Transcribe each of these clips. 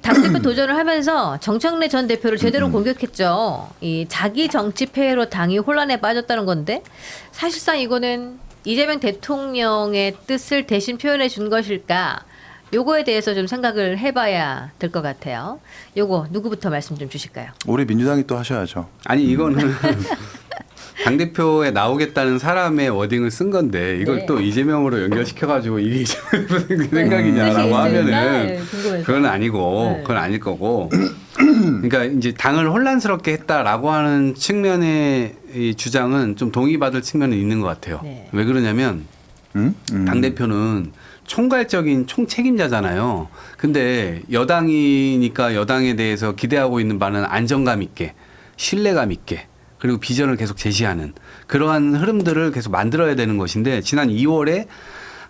당대표 도전을 하면서 정청래 전 대표를 제대로 공격했죠. 이 자기 정치 폐해로 당이 혼란에 빠졌다는 건데 사실상 이거는 이재명 대통령의 뜻을 대신 표현해 준 것일까? 요거에 대해서 좀 생각을 해봐야 될 것 같아요. 요거 누구부터 말씀 좀 주실까요? 우리 민주당이 또 하셔야죠. 아니 이거는 당대표에 나오겠다는 사람의 워딩을 쓴 건데 이걸 네. 또 이재명으로 연결시켜가지고 이게 무슨 생각이냐라고 하면은 그건 아니고 네. 그건 아닐 거고 그러니까 이제 당을 혼란스럽게 했다라고 하는 측면의 이 주장은 좀 동의받을 측면은 있는 것 같아요. 네. 왜 그러냐면 당대표는 총괄적인 총책임자잖아요. 근데 여당이니까 여당에 대해서 기대하고 있는 바는 안정감 있게 신뢰감 있게 그리고 비전을 계속 제시하는 그러한 흐름들을 계속 만들어야 되는 것인데 지난 2월에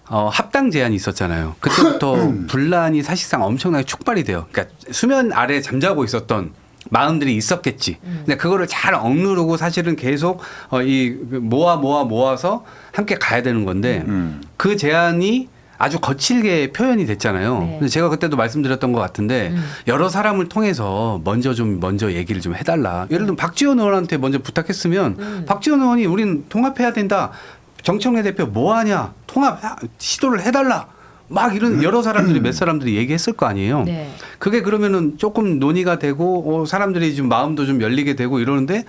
합당 제안이 있었잖아요. 그때부터 분란이 사실상 엄청나게 촉발이 돼요. 그러니까 수면 아래 잠자고 있었던 마음들이 있었겠지. 근데 그거를 잘 억누르고 사실은 계속 모아서 함께 가야 되는 건데 그 제안이 아주 거칠게 표현이 됐잖아요. 네. 근데 제가 그때도 말씀드렸던 것 같은데 여러 사람을 통해서 먼저 얘기를 좀 해달라. 예를 들면 박지원 의원한테 먼저 부탁했으면 박지원 의원이 우린 통합해야 된다. 정청래 대표 뭐하냐. 통합 시도를 해달라. 막 이런 여러 사람들이 몇 사람들이 얘기했을 거 아니에요. 네. 그게 그러면은 조금 논의가 되고 사람들이 좀 마음도 좀 열리게 되고 이러는데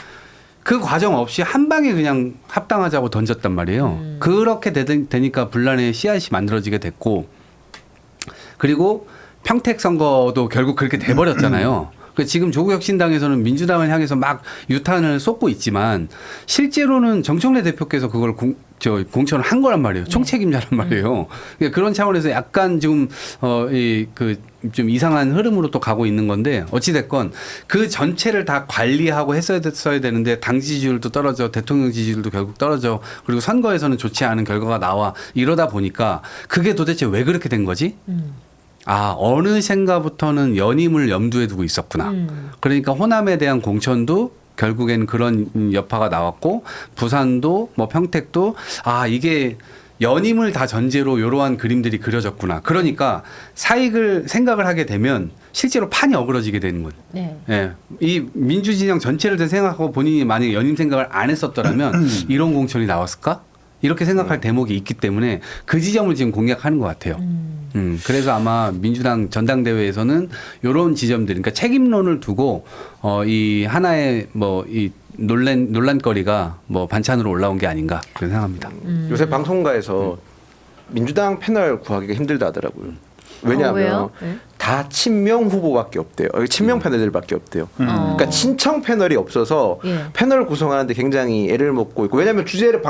그 과정 없이 한 방에 그냥 합당하자고 던졌단 말이에요. 그렇게 되니까 분란의 씨앗이 만들어지게 됐고 그리고 평택 선거도 결국 그렇게 돼버렸잖아요. 지금 조국혁신당에서는 민주당을 향해서 막 유탄을 쏟고 있지만 실제로는 정청래 대표께서 그걸 공천을 한 거란 말이에요. 총책임자란 말이에요. 그러니까 그런 차원에서 약간 지금 좀 이상한 흐름으로 또 가고 있는 건데 어찌됐건 그 전체를 다 관리하고 했어야 되는데 당 지지율도 떨어져 대통령 지지율도 결국 떨어져 그리고 선거에서는 좋지 않은 결과가 나와 이러다 보니까 그게 도대체 왜 그렇게 된 거지? 어느샌가부터는 연임을 염두에 두고 있었구나. 그러니까 호남에 대한 공천도 결국엔 그런 여파가 나왔고 부산도 뭐 평택도 이게 연임을 다 전제로 이러한 그림들이 그려졌구나. 그러니까 사익을 생각을 하게 되면 실제로 판이 어그러지게 되는 거예요. 네. 예. 이 민주진영 전체를 생각하고 본인이 만약에 연임 생각을 안 했었더라면 이런 공천이 나왔을까? 이렇게 생각할 대목이 있기 때문에 그 지점을 지금 공략하는 것 같아요. 그래서 아마 민주당 전당대회에서는 이런 지점들, 그러니까 책임론을 두고 이 하나의 이 논란거리가 반찬으로 올라온 게 아닌가 그런 생각합니다. 요새 방송가에서 민주당 패널 구하기가 힘들다 하더라고요. 왜냐하면 왜요? 네? 다 친명 후보밖에 없대요. 친명 패널들밖에 없대요. 그러니까 친청 패널이 없어서 예. 패널 구성하는데 굉장히 애를 먹고 있고 왜냐하면 주제를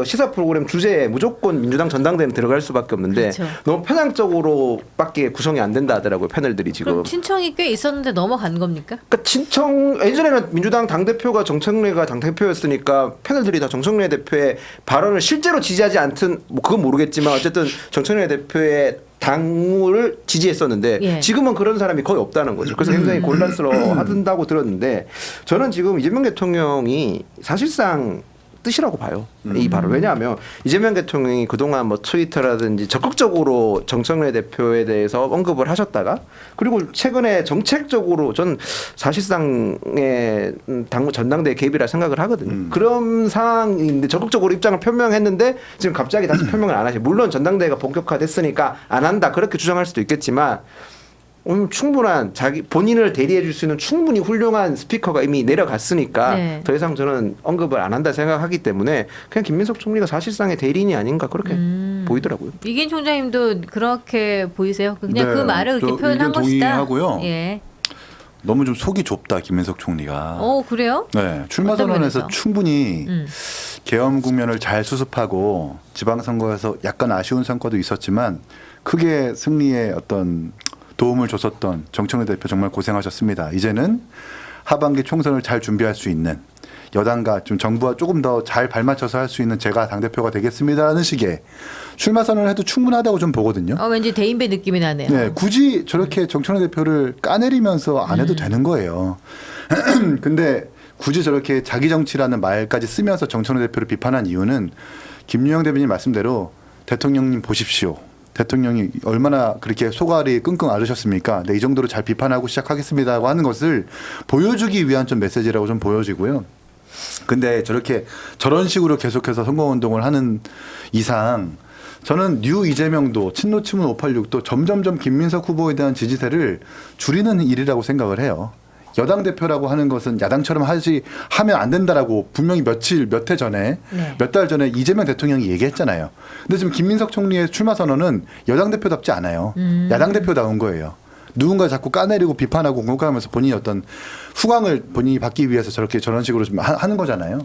시사 프로그램 주제에 무조건 민주당 전당대회는 들어갈 수밖에 없는데 그렇죠. 너무 편향적으로밖에 구성이 안 된다 하더라고요. 패널들이 지금. 그럼 친청이 꽤 있었는데 넘어간 겁니까? 그러니까 친청 예전에는 민주당 당대표가 정청래가 당대표였으니까 패널들이 다 정청래 대표의 발언을 실제로 지지하지 않든 그건 모르겠지만 어쨌든 정청래 대표의 당무를 지지했었는데 예. 지금은 그런 사람이 거의 없다는 거죠. 그래서 굉장히 곤란스러워한다고 들었는데 저는 지금 이재명 대통령이 사실상 뜻이라고 봐요. 이 발언. 왜냐하면 이재명 대통령이 그동안 트위터라든지 적극적으로 정청래 대표에 대해서 언급을 하셨다가 그리고 최근에 정책적으로 전 사실상의 당무 전당대회 개입이라 생각을 하거든요. 그런 상황인데 적극적으로 입장을 표명했는데 지금 갑자기 다시 표명을 안 하시고 물론 전당대회가 본격화됐으니까 안 한다 그렇게 주장할 수도 있겠지만 충분한 본인을 대리해 줄 수 있는 충분히 훌륭한 스피커가 이미 내려갔으니까 네. 더 이상 저는 언급을 안 한다 생각하기 때문에 그냥 김민석 총리가 사실상의 대리인이 아닌가 그렇게 보이더라고요. 이긴 총장님도 그렇게 보이세요? 그냥 네, 그 말을 그렇게 저 표현한 의견 것이다. 동의하고요. 예. 너무 좀 속이 좁다 김민석 총리가. 그래요? 네, 출마 어떤 선언에서 면에서? 충분히 계엄 국면을 잘 수습하고 지방선거에서 약간 아쉬운 성과도 있었지만 크게 승리에 어떤 도움을 줬었던 정청래 대표 정말 고생하셨습니다. 이제는 하반기 총선을 잘 준비할 수 있는 여당과 좀 정부와 조금 더 잘 발맞춰서 할 수 있는 제가 당대표가 되겠습니다라는 식의 출마 선언을 해도 충분하다고 좀 보거든요. 왠지 대인배 느낌이 나네요. 네, 굳이 저렇게 정청래 대표를 까내리면서 안 해도 되는 거예요. 근데 굳이 저렇게 자기 정치라는 말까지 쓰면서 정청래 대표를 비판한 이유는 김유영 대변인 말씀대로 대통령님 보십시오. 대통령이 얼마나 그렇게 소갈이 끙끙 앓으셨습니까? 네, 이 정도로 잘 비판하고 시작하겠습니다라고 하는 것을 보여주기 위한 좀 메시지라고 좀 보여지고요. 근데 저런 식으로 계속해서 선거운동을 하는 이상 저는 뉴 이재명도 친노 친문 586도 점점점 김민석 후보에 대한 지지세를 줄이는 일이라고 생각을 해요. 여당 대표라고 하는 것은 야당처럼 하면 안 된다라고 분명히 몇 해 전에 네. 몇 달 전에 이재명 대통령이 얘기했잖아요. 근데 지금 김민석 총리의 출마 선언은 여당 대표답지 않아요. 야당 대표다운 거예요. 누군가 자꾸 까내리고 비판하고 공격하면서 본인이 어떤 후광을 본인이 받기 위해서 저런 식으로 좀 하는 거잖아요.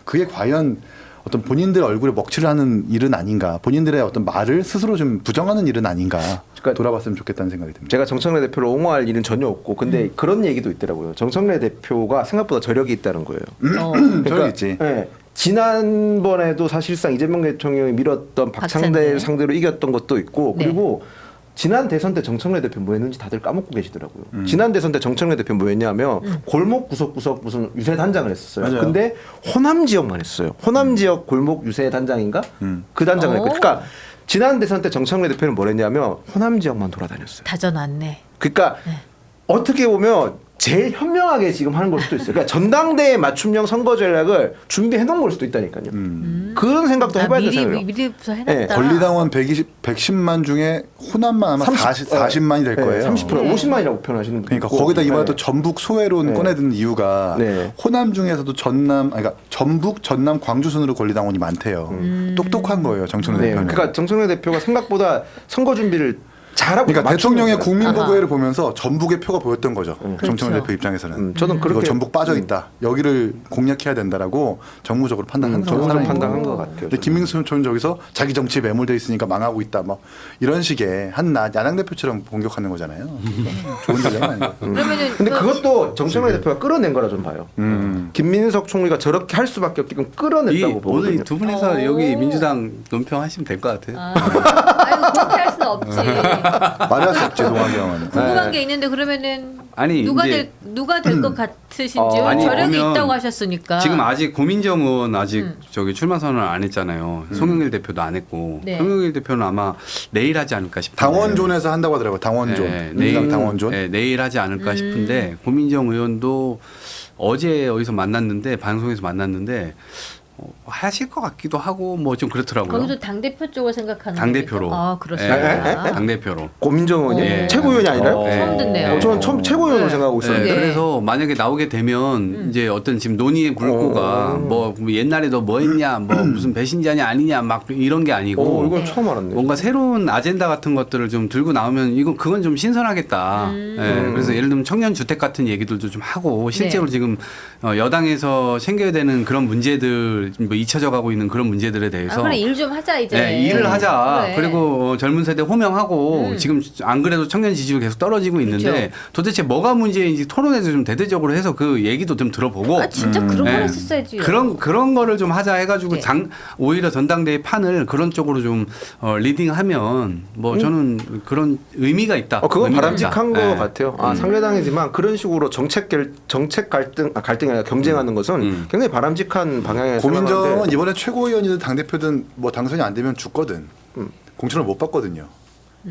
그게 과연 어떤 본인들 얼굴에 먹칠을 하는 일은 아닌가, 본인들의 어떤 말을 스스로 좀 부정하는 일은 아닌가 그러니까 돌아봤으면 좋겠다는 생각이 듭니다. 제가 정청래 대표를 옹호할 일은 전혀 없고 근데 그런 얘기도 있더라고요. 정청래 대표가 생각보다 저력이 있다는 거예요. 저기 있지. 네. 지난번에도 사실상 이재명 대통령이 밀었던 박창대 박찬대. 상대로 이겼던 것도 있고 네. 그리고 지난 대선 때 정청래 대표 뭐 했는지 다들 까먹고 계시더라고요. 지난 대선 때 정청래 대표 뭐 했냐면 골목 구석구석 무슨 유세 단장을 했었어요. 맞아요. 근데 호남 지역만 했어요. 호남 지역 골목 유세 단장인가? 그 단장을 했고 그러니까 지난 대선 때 정청래 대표는 뭘 했냐면 호남 지역만 돌아다녔어요. 다져놨네. 그러니까 어떻게 보면 제일 현명하게 지금 하는 걸 수도 있어요. 그러니까 전당대회 맞춤형 선거 전략을 준비해 놓은 걸 수도 있다니까요. 그런 생각도 해봐야 될 생각이에요. 미리부터 네, 해놨다. 권리당원 110만 중에 호남만 아마 40만이 될 거예요. 30% 네. 50만이라고 표현하시는 분도 그러니까 있고. 거기다 이번에 네. 또 전북 소회론 네. 꺼내든 이유가 네. 호남 중에서도 그러니까 전북, 전남, 광주 순으로 권리당원이 많대요. 똑똑한 거예요, 정청래 네. 대표는. 그러니까 정청래 대표가 생각보다 선거 준비를 잘하고 그러니까 맞추는 대통령의 거예요. 국민보고회를 보면서 전북의 표가 보였던 거죠. 정청래 그렇죠. 대표 입장에서는. 저는 이거 그렇게 전북 빠져 있다. 여기를 공략해야 된다라고 정무적으로 판단한 저는 사람이고. 판단한 것 같아요. 근데 김민수 총리 저기서 자기 정치에 매몰돼 있으니까 망하고 있다. 뭐 이런 식의 한낱 야당 대표처럼 공격하는 거잖아요. 좋은 전략 아니에요. 그러면은 근데 그것도 정청래 대표가 끌어낸 거라 좀 봐요. 음. 김민석 총리가 저렇게 할 수밖에 없게끔 끌어냈다고 보거든요. 오늘 두 분이서 오. 여기 민주당 논평하시면 될 것 같아요. 아이고 그렇게 할 수는 없지. 말할 수 없지 동환 경은. 궁금한 게 있는데 그러면은 아니, 누가 이제 될 것 같으신지요? 아니, 저력이 보면 있다고 하셨으니까. 지금 아직 고민정 의원 아직 저기 출마 선언을 안 했잖아요. 송영길 대표도 안 했고 네. 송영길 대표는 아마 내일 하지 않을까 싶은데. 당원존에서 한다고 하더라고요. 당원존. 네, 민주당 당원존. 네, 내일 하지 않을까 싶은데 고민정 의원도 어제 어디서 만났는데 방송에서 만났는데 하실 것 같기도 하고 뭐 좀 그렇더라고요. 거기도 당 대표 쪽을 생각하는 당 대표로. 아 그렇습니다. 당 대표로. 고민정 의원이 예. 최고위원이 아니라요? 처음 듣네요. 저는 처음 최고위원으로 네. 생각하고 있었는데. 네, 네. 그래서 만약에 나오게 되면 이제 어떤 지금 논의의 물꼬가 뭐 옛날에 너 뭐 했냐, 뭐 무슨 배신자냐 아니냐 막 이런 게 아니고 이건 처음 알았네. 뭔가 새로운 아젠다 같은 것들을 좀 들고 나오면 그건 좀 신선하겠다. 예, 그래서 예를 들면 청년 주택 같은 얘기들도 좀 하고 실제로 네. 지금 여당에서 챙겨야 되는 그런 문제들 뭐 잊혀져 가고 있는 그런 문제들에 대해서 그래 일 좀 하자 이제. 네, 일을 하자. 그래. 그리고 젊은 세대 호명하고 지금 안 그래도 청년 지지율 계속 떨어지고 있는데 그렇죠. 도대체 뭐가 문제인지 토론에서 좀 대대적으로 해서 그 얘기도 좀 들어보고 아 진짜 그런 걸 네. 했었어야지. 그런 거를 좀 하자 해가지고 네. 오히려 전당대회 판을 그런 쪽으로 좀 리딩하면 뭐 저는 그런 의미가 있다. 그건 의미가 바람직한 있다. 것 네. 같아요. 상대당이지만 그런 식으로 정책 갈등이 아니라 경쟁하는 것은 굉장히 바람직한 방향에 고민정은 이번에 최고위원이든 당대표든 뭐 당선이 안 되면 죽거든. 공천을 못 받거든요.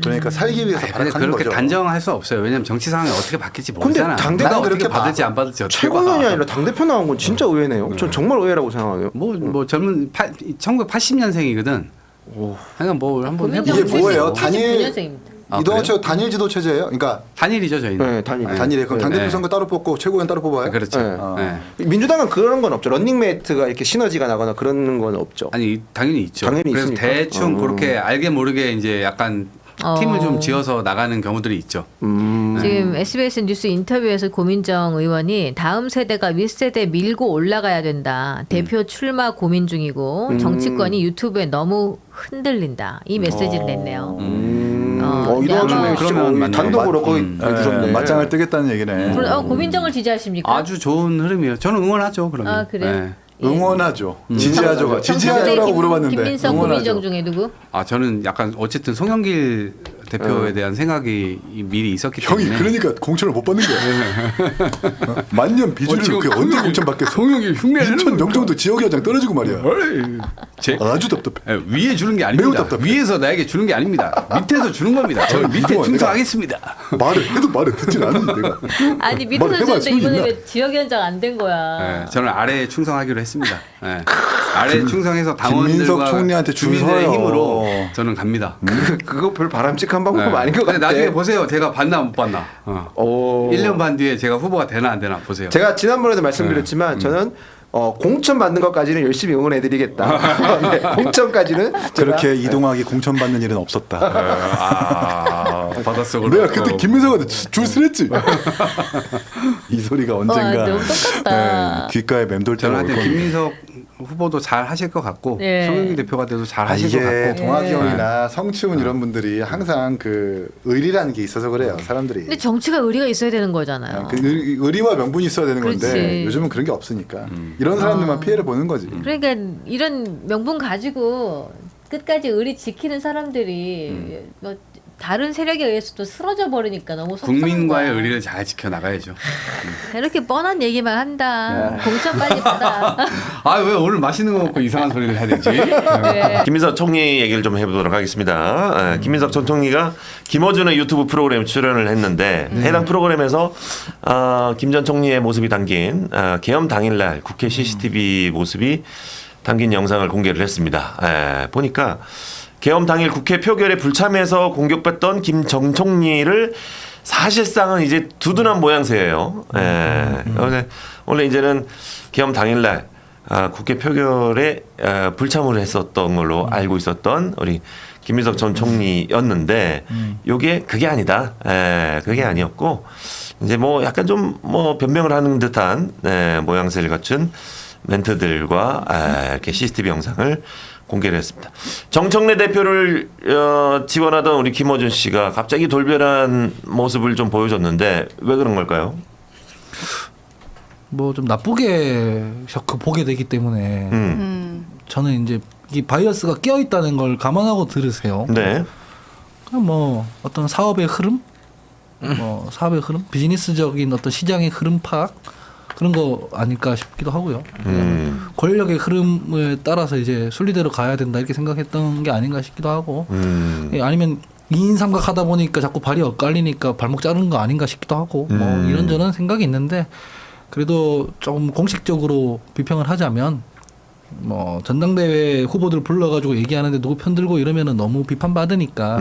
그러니까 살기 위해서 근데 발악하는 그렇게 거죠. 단정할 수 없어요. 왜냐하면 정치 상황이 어떻게 바뀔지 근데 모르잖아. 당대가 누가 어떻게 그렇게 받을지 안 받을지 어떻게 최고위원이 봐. 아니라 당 대표 나온 건 진짜 의외네요. 전 정말 의외라고 생각해요. 뭐 젊은 1980년생이거든. 그러니까 뭐 한번 고민정 이게 뭐예요? 79년생입니다. 이동환 최고 단일 지도 체제예요. 그러니까 단일이죠 저희는. 네, 단일. 단일에 그럼 당대표 네. 선거 따로 뽑고 최고위원 따로 뽑아요? 그렇죠. 네. 네. 민주당은 그런 건 없죠. 런닝메이트가 이렇게 시너지가 나거나 그런 건 없죠. 아니 당연히 있죠. 당연히 그래서 있으니까. 대충 그렇게 알게 모르게 이제 약간 팀을 좀 지어서 나가는 경우들이 있죠. 지금 SBS 뉴스 인터뷰에서 고민정 의원이 다음 세대가 윗세대 밀고 올라가야 된다. 대표 출마 고민 중이고 정치권이 유튜브에 너무 흔들린다. 이 메시지를 냈네요. 이동환 아마- 총리 그러면 맞네. 단독으로 거의 음. 해주셨네. 맞짱을 뜨겠다는 얘기네. 고민정을 지지하십니까? 아주 좋은 흐름이에요. 저는 응원하죠. 그러면. 아, 그래요? 네. 응원하죠. 지지하죠가. 지지하죠라고 물어봤는데 김민석 응원하죠. 고민정 중에 누구? 아 저는 약간 어쨌든 송영길 대표에 대한 생각이 미리 있었기 형이 때문에. 그러니까 공천을 못 받는 거야. 만년 비주류 그 언제 공천 받겠어? 성형이 흉내내는 인천 영종도 지역위원장 떨어지고 말이야. 제 아주 답답해. 위에 주는 게 매우 아닙니다. 답답해. 위에서 나에게 주는 게 아닙니다. 밑에서 주는 겁니다. 저는 밑에 이동환, 충성하겠습니다. 말을 듣질 않는데 내가. 아니 밑에서 해봐, 주는데 소용이 이번에 있나? 왜 지역위원장 안 된 거야? 네, 저는 아래에 충성하기로 했습니다. 네. 아래에 충성해서 김민석 당원들과 총리한테 줄 주민들의 서요. 힘으로 저는 갑니다. 그거 별 바람직한 방법 네. 아닌 것 근데 같아. 나중에 보세요. 제가 받나 못 받나. 오. 1년 반 뒤에 제가 후보가 되나 안 되나 보세요. 제가 지난번에도 말씀드렸지만 저는 공천 받는 것까지는 열심히 응원해드리겠다. 네, 공천까지는 그렇게 이동학이 공천 받는 일은 없었다. 바닷속으로. 내가 그때 김민석한테 줄 서랬지. 이 소리가 언젠가 너무 똑같다. 귓가에 맴돌 때가 저는 올 하여튼 겁니다. 김민석 후보도 잘 하실 것 같고 네. 송영길 대표가 돼도 잘 아, 하실 것 이게 같고. 동학이 형이나 성치훈 이런 분들이 항상 그 의리라는 게 있어서 그래요. 사람들이. 근데 정치가 의리가 있어야 되는 거잖아요. 그 의리와 명분이 있어야 되는 건데 그렇지. 요즘은 그런 게 없으니까 이런 사람들만 피해를 보는 거지. 그러니까 이런 명분 가지고 끝까지 의리 지키는 사람들이 뭐 다른 세력에 의해서도 쓰러져 버리니까 너무 속상한 국민과의 거야. 의리를 잘 지켜 나가야죠. 이렇게 뻔한 얘기만 한다. 공천 빨리 받아. 아 왜 오늘 맛있는 거 먹고 이상한 소리를 해야 되지? 네. 김민석 총리 얘기를 좀 해보도록 하겠습니다. 김민석 전 총리가 김어준의 유튜브 프로그램에 출연을 했는데 해당 프로그램에서 김 전 총리의 모습이 담긴 계엄 당일날 국회 CCTV 모습이 담긴 영상을 공개를 했습니다. 보니까 계엄 당일 국회 표결에 불참해서 공격받던 김 전 총리를 사실상은 이제 두둔한 모양새예요. 원래 이제는 계엄 당일날 국회 표결에 불참을 했었던 걸로 알고 있었던 우리 김민석 전 총리였는데 요게 그게 아니다. 그게 아니었고 이제 뭐 약간 좀 뭐 변명을 하는 듯한 모양새를 갖춘 멘트들과 이렇게 CCTV 영상을 공개를 했습니다. 정청래 대표를 지원하던 우리 김어준 씨가 갑자기 돌변한 모습을 좀 보여줬는데 왜 그런 걸까요? 뭐 좀 나쁘게 보게 되기 때문에 저는 이제 이 바이어스가 끼어 있다는 걸 감안하고 들으세요. 네. 그냥 뭐 어떤 사업의 흐름, 비즈니스적인 어떤 시장의 흐름 파악 그런 거 아닐까 싶기도 하고요. 권력의 흐름에 따라서 이제 순리대로 가야 된다 이렇게 생각했던 게 아닌가 싶기도 하고, 아니면 2인 삼각하다 보니까 자꾸 발이 엇갈리니까 발목 자르는 거 아닌가 싶기도 하고, 뭐 이런저런 생각이 있는데 그래도 조금 공식적으로 비평을 하자면. 뭐 전당대회 후보들 불러가지고 얘기하는데 누구 편들고 이러면은 너무 비판받으니까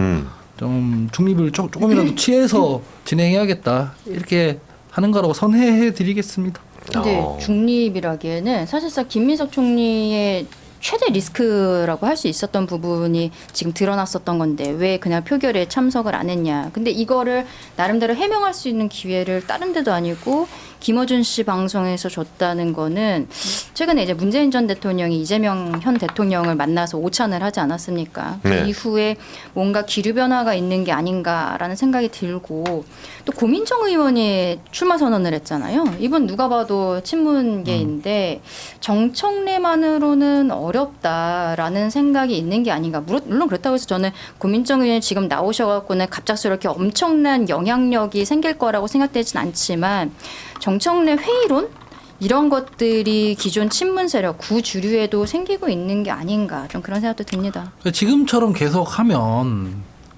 좀 중립을 조금이라도 취해서 진행해야겠다 이렇게 하는 거라고 선회해드리겠습니다. 근데 중립이라기에는 사실상 김민석 총리의 최대 리스크라고 할 수 있었던 부분이 지금 드러났었던 건데 왜 그냥 표결에 참석을 안 했냐. 근데 이거를 나름대로 해명할 수 있는 기회를 다른 데도 아니고 김어준 씨 방송에서 줬다는 거는 최근에 이제 문재인 전 대통령이 이재명 현 대통령을 만나서 오찬을 하지 않았습니까? 그 네. 이후에 뭔가 기류 변화가 있는 게 아닌가라는 생각이 들고 또 고민정 의원이 출마 선언을 했잖아요. 이번 누가 봐도 친문계인데 정청래만으로는 어렵다라는 생각이 있는 게 아닌가. 물론 그렇다고 해서 저는 고민정 의원이 지금 나오셔갖고는 갑작스럽게 엄청난 영향력이 생길 거라고 생각되진 않지만 정청래 회의론 이런 것들이 기존 친문 세력 구주류에도 생기고 있는 게 아닌가 좀 그런 생각도 듭니다. 지금처럼 계속하면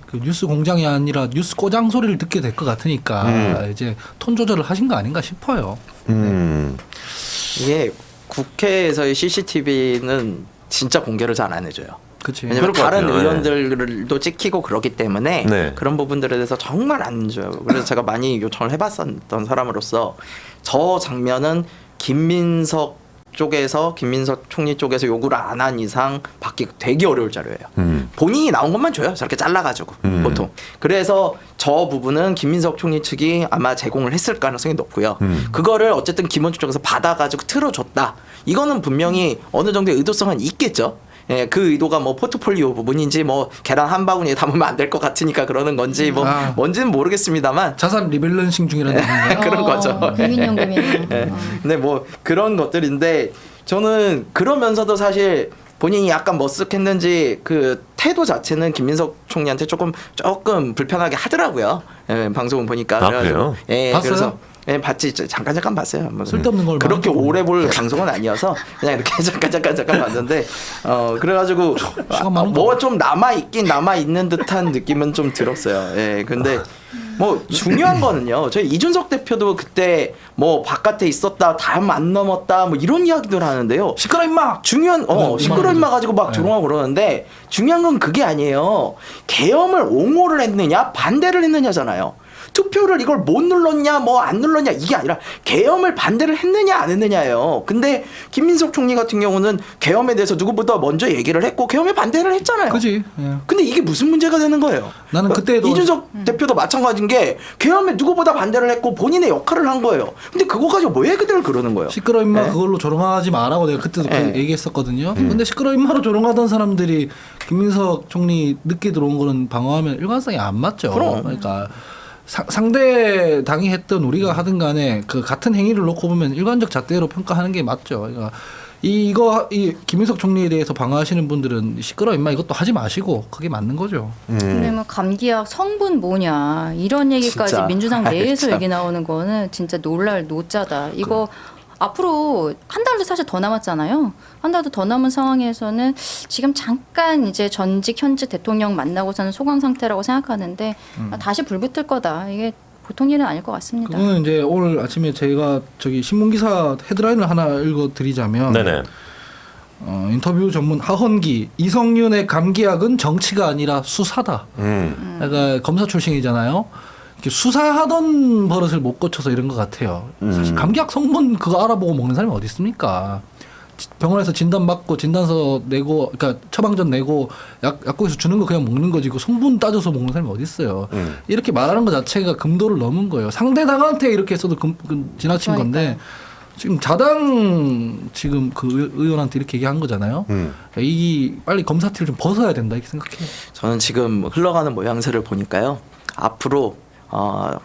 그 뉴스 공장이 아니라 뉴스 꼬장 소리를 듣게 될 것 같으니까 이제 톤 조절을 하신 거 아닌가 싶어요. 이게 국회에서의 CCTV는 진짜 공개를 잘 안 해줘요. 그치. 왜냐면 그럴 것 다른 같아요. 의원들도 찍히고 그러기 때문에 네. 그런 부분들에 대해서 정말 안 줘요. 그래서 제가 많이 요청을 해봤었던 사람으로서 저 장면은 김민석 총리 쪽에서 요구를 안 한 이상 받기 되게 어려울 자료예요. 본인이 나온 것만 줘요. 저렇게 잘라가지고 보통. 그래서 저 부분은 김민석 총리 측이 아마 제공을 했을 가능성이 높고요. 그거를 어쨌든 김원준 쪽에서 받아가지고 틀어줬다. 이거는 분명히 어느 정도의 의도성은 있겠죠. 예, 그 의도가 뭐 포트폴리오 부분인지 뭐 계란 한 바구니에 담으면 안 될 것 같으니까 그러는 건지 뭐 뭔지는 모르겠습니다만 자산 리밸런싱 중이라는 얘기인가요? 그런 거죠. 국민연금이나. 예. 근데 뭐 그런 것들인데 저는 그러면서도 사실 본인이 약간 머쓱했는지 그 태도 자체는 김민석 총리한테 조금 불편하게 하더라고요. 예, 방송을 보니까. 아, 그래가지고. 그래요? 예, 봤어요? 그래서 예, 봤지. 잠깐 봤어요. 뭐, 쓸데없는 걸 그렇게 많이 오래 볼 방송은 아니어서 그냥 이렇게 잠깐 봤는데 그래가지고 시간 많은 뭐 좀 남아 있는 듯한 느낌은 좀 들었어요. 예, 근데 뭐 중요한 거는요. 저희 이준석 대표도 그때 뭐 바깥에 있었다, 담 안 넘었다, 뭐 이런 이야기들 하는데요. 시끄러 임마. 중요한 시끄러 임마 가지고 막 조롱하고 그러는데 중요한 건 그게 아니에요. 계엄을 옹호를 했느냐 반대를 했느냐잖아요. 투표를 이걸 못 눌렀냐 뭐 안 눌렀냐 이게 아니라 계엄을 반대를 했느냐 안 했느냐예요. 근데 김민석 총리 같은 경우는 계엄에 대해서 누구보다 먼저 얘기를 했고 계엄에 반대를 했잖아요. 그지. 예. 근데 이게 무슨 문제가 되는 거예요? 나는 그때도 이준석 대표도 마찬가지인 게 계엄에 누구보다 반대를 했고 본인의 역할을 한 거예요. 근데 그거 가지고 왜 그들 그러는 거예요? 시끄러 임마 네. 그걸로 조롱하지 마라고 내가 그때도 네. 얘기했었거든요. 근데 시끄러 임마로 조롱하던 사람들이 김민석 총리 늦게 들어온 거는 방어하면 일관성이 안 맞죠. 그럼. 그러니까 상대 당이 했던 우리가 하든 간에 그 같은 행위를 놓고 보면 일관적 잣대로 평가하는 게 맞죠. 그러니까 이 김민석 총리에 대해서 방어하시는 분들은 시끄러 임마 이것도 하지 마시고 그게 맞는 거죠. 근데 뭐 감기약 성분 뭐냐 이런 얘기까지 진짜. 민주당 내에서 참. 얘기 나오는 거는 진짜 놀랄 노짜다. 이거 앞으로 한 달도 사실 더 남았잖아요. 한 달도 더 남은 상황에서는 지금 잠깐 이제 전직 현직 대통령 만나고서는 소강 상태라고 생각하는데 다시 불붙을 거다. 이게 보통 일은 아닐 것 같습니다. 그거는 이제 오늘 아침에 제가 저기 신문 기사 헤드라인을 하나 읽어드리자면 네네. 인터뷰 전문 하헌기 이성윤의 감기약은 정치가 아니라 수사다. 그러니까 검사 출신이잖아요. 이렇게 수사하던 버릇을 못 고쳐서 이런 것 같아요. 사실 감기약 성분 그거 알아보고 먹는 사람이 어디 있습니까? 병원에서 진단 받고 진단서 내고, 그러니까 처방전 내고 약국에서 주는 거 그냥 먹는 거지. 그 성분 따져서 먹는 사람이 어디 있어요? 이렇게 말하는 것 자체가 금도를 넘은 거예요. 상대 당한테 이렇게 써도 지나친 건데. 지금 자당 지금 그 의원한테 이렇게 얘기한 거잖아요. 이 빨리 검사티를 좀 벗어야 된다 이렇게 생각해요. 저는 지금 흘러가는 모양새를 보니까요. 앞으로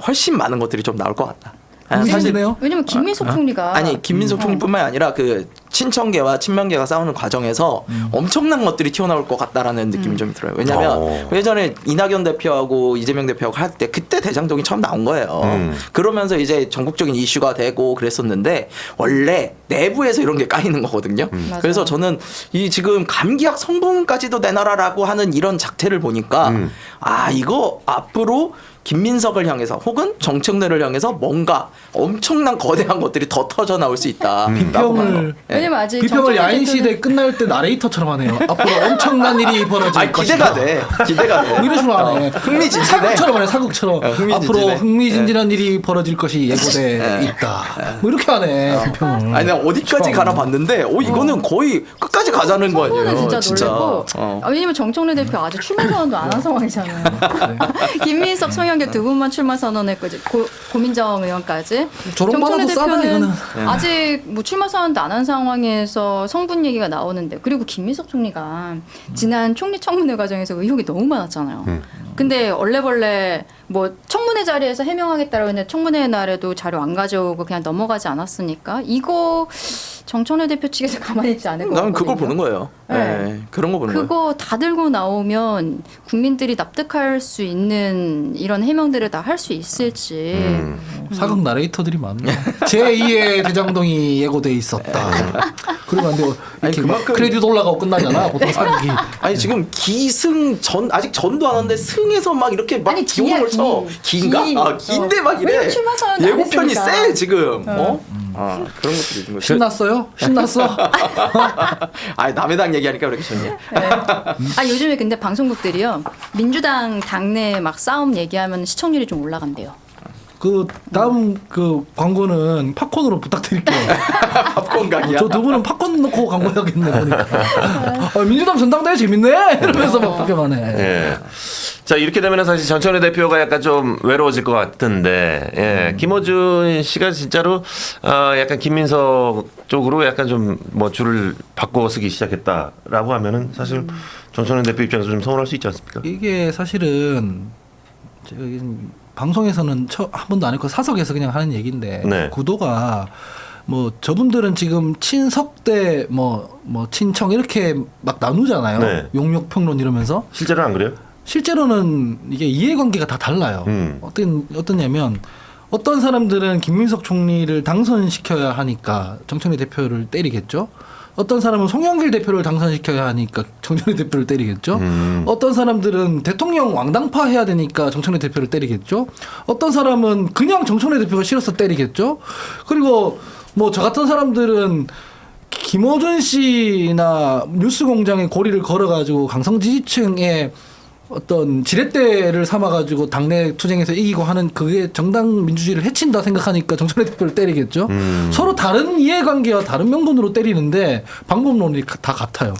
훨씬 많은 것들이 좀 나올 것 같다. 사실네요. 왜냐면 김민석 총리가 아니 김민석 총리뿐만이 아니라 그 친청계와 친명계가 싸우는 과정에서 엄청난 것들이 튀어나올 것 같다라는 느낌이 좀 들어요. 왜냐하면 예전에 이낙연 대표하고 이재명 대표하고 할 때 그때 대장동이 처음 나온 거예요. 그러면서 이제 전국적인 이슈가 되고 그랬었는데 원래 내부에서 이런 게 까이는 거거든요. 그래서 저는 이 지금 감기약 성분까지도 내놔라라고 하는 이런 작태를 보니까 이거 앞으로 김민석을 향해서 혹은 정청래를 향해서 뭔가 엄청난 거대한 것들이 더 터져 나올 수 있다. 왜냐면 아직 비평을 야인 시대 끝날 때 나레이터처럼 하네요. 앞으로 엄청난 일이 벌어질 것이다. 기대가 돼. 이런 식으로 하네. 흥미진진해. 사극처럼 하네. 사극처럼. 흥미진진해. 앞으로 흥미진진한 일이 벌어질 것이 예고돼 있다. 뭐 이렇게 하네. 비평을. 아니 나 어디까지 가나 봤는데 이거는 거의 끝까지 가자는 거 아니에요. 진짜 놀랐고. 왜냐면 정청래 대표 아직 출마 선언도 안 한 상황이잖아요. 김민석, 송영길 두 분만 출마 선언했고 이제 고민정 의원까지. 조롱받아도 싸다 이거는. 아직 뭐 출마 선언도 안 한 상황에서 성분 얘기가 나오는데 그리고 김민석 총리가 지난 총리 청문회 과정에서 의혹이 너무 많았잖아요. 근데 얼레벌레 뭐 청문회 자리에서 해명하겠다라고 했는데 청문회 날에도 자료 안 가져오고 그냥 넘어가지 않았으니까 이거 정청래 대표 측에서 가만히 있지 않을 것 같거든요. 나는 그걸 보는 거예요. 네. 그런 거 보는 거예요. 그거 다 들고 나오면 국민들이 납득할 수 있는 이런 해명들을 다 할 수 있을지. 사극 나레이터들이 많네. 제2의 대장동이 예고돼 있었다. 그러면 안 돼요. 이렇게 아니, 그만큼- 크레딧 올라가고 끝나잖아. 보통 사극이. 아니 지금 기승 전 아직 전도 안 왔는데 승에서 막 이렇게 막 아니, 기용을 기야, 쳐. 기. 기인가? 기. 기인데 막 이래. 왜냐면 출마 선언도 안 예고편이 했으니까. 세 지금. 그런 것들이 있는 거죠. 신났어요? 신났어? 아니 남의 당 얘기하니까 왜 이렇게 좋냐? 요즘에 근데 방송국들이요 민주당 당내 막 싸움 얘기하면 시청률이 좀 올라간대요. 그 다음 그 광고는 팝콘으로 부탁드릴게요. 팝콘 각이야. 저 두 분은 팝콘 넣고 광고해야겠네 보니까. 민주당 전당대회 재밌네 이러면서 막 그렇게만 해. 예. 자 이렇게 되면 사실 정청래 대표가 약간 좀 외로워질 것 같은데 김어준 씨가 진짜로 약간 김민석 쪽으로 약간 좀 뭐 줄을 바꿔 쓰기 시작했다라고 하면은 사실 정청래 대표 입장에서 좀 서운할 수 있지 않습니까? 이게 사실은 제가 방송에서는 한 번도 안 했고 사석에서 그냥 하는 얘기인데 네. 구도가 뭐 저분들은 지금 친석 대 뭐 친청 이렇게 막 나누잖아요. 네. 용역 평론 이러면서 실제로는 안 그래요? 실제로는 이게 이해관계가 다 달라요. 어떠냐면 어떤 사람들은 김민석 총리를 당선시켜야 하니까 정청래 대표를 때리겠죠. 어떤 사람은 송영길 대표를 당선시켜야 하니까 정청래 대표를 때리겠죠. 어떤 사람들은 대통령 왕당파 해야 되니까 정청래 대표를 때리겠죠. 어떤 사람은 그냥 정청래 대표가 싫어서 때리겠죠. 그리고 뭐 저 같은 사람들은 김어준 씨나 뉴스공장에 고리를 걸어가지고 강성 지지층의 어떤 지렛대를 삼아가지고 당내 투쟁에서 이기고 하는 그게 정당 민주주의를 해친다 생각하니까 정청래 대표를 때리겠죠. 서로 다른 이해관계와 다른 명분으로 때리는데 방법론이 다 같아요.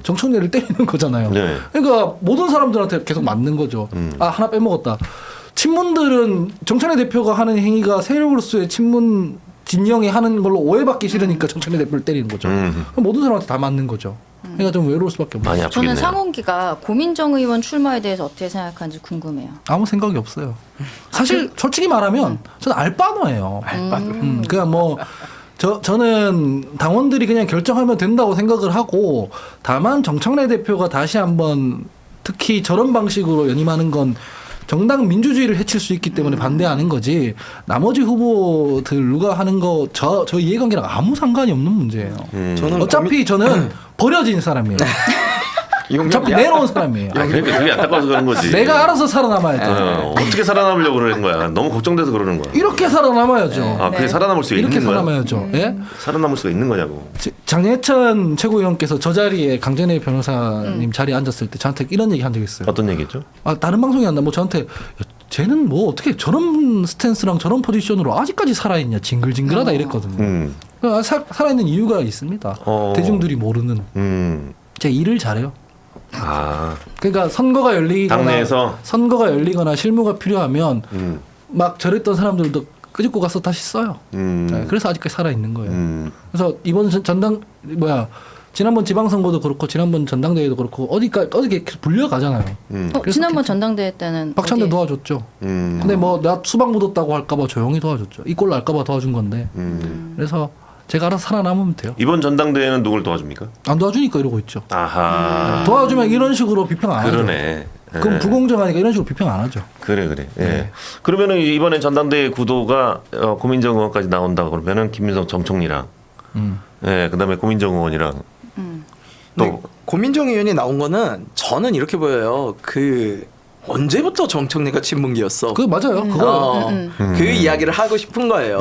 정청래를 때리는 거잖아요. 네. 그러니까 모든 사람들한테 계속 맞는 거죠. 아 하나 빼먹었다. 친문들은 정청래 대표가 하는 행위가 세력으로서의 친문 진영이 하는 걸로 오해받기 싫으니까 정청래 대표를 때리는 거죠. 모든 사람한테 다 맞는 거죠. 그러니까 좀 외로울 수밖에 없어요. 많이 아프겠네요. 저는 상원기가 고민정 의원 출마에 대해서 어떻게 생각하는지 궁금해요. 아무 생각이 없어요. 사실 솔직히 말하면 저는 알바노예요. 그냥 뭐 저는 당원들이 그냥 결정하면 된다고 생각을 하고 다만 정청래 대표가 다시 한번 특히 저런 방식으로 연임하는 건 정당 민주주의를 해칠 수 있기 때문에 반대하는 거지 나머지 후보들 누가 하는 거 저 이해관계랑 아무 상관이 없는 문제예요. 저는 어차피 저는 버려진 사람이에요. 어차피 내놓은 사람이에요. 아, 그러니까 그게 안타까워서 그런 거지. 내가 알아서 살아남아야 돼. 어떻게 살아남으려고 그러는 거야? 너무 걱정돼서 그러는 거야. 이렇게 살아남아야죠. 아, 그게 살아남을 수 이렇게 있는 거야? 살아남아야죠. 예? 살아남을 수가 있는 거냐고. 장예찬 최고위원께서 저 자리에 강전혜 변호사님 자리에 앉았을 때 저한테 이런 얘기 한 적 있어요. 어떤 얘기죠? 아, 다른 방송이 안 나. 뭐 저한테 야, 쟤는 뭐 어떻게 저런 스탠스랑 저런 포지션으로 아직까지 살아있냐. 징글징글하다 이랬거든요. 살아있는 이유가 있습니다. 대중들이 모르는. 제 일을 잘해요. 아, 그러니까 선거가 당내에서 선거가 열리거나 실무가 필요하면 막 저랬던 사람들도 끄집고 가서 다시 써요. 네, 그래서 아직까지 살아 있는 거예요. 그래서 이번 지난번 지방선거도 그렇고 지난번 전당대회도 그렇고 어디 계속 불려가잖아요. 지난번 전당대회 때는 박찬대 어디에? 도와줬죠. 근데 뭐 나 수박 묻었다고 할까봐 조용히 도와줬죠. 이 꼴 날까봐 도와준 건데. 그래서 제가 알아서 살아남으면 돼요. 이번 전당대회는 누굴 도와줍니까? 안 도와주니까 이러고 있죠. 아하. 도와주면 이런 식으로 비평 안 하죠. 그러네. 그럼 불공정하니까 이런 식으로 비평 안 하죠. 그래. 예. 그러면은 이번에 전당대회 구도가 고민정 의원까지 나온다 그러면은 김민석 정청리랑, 예, 그다음에 고민정 의원이랑 또 고민정 의원이 나온 거는 저는 이렇게 보여요. 언제부터 정청래가 친문계였어? 그거 맞아요. 그거 그 이야기를 하고 싶은 거예요.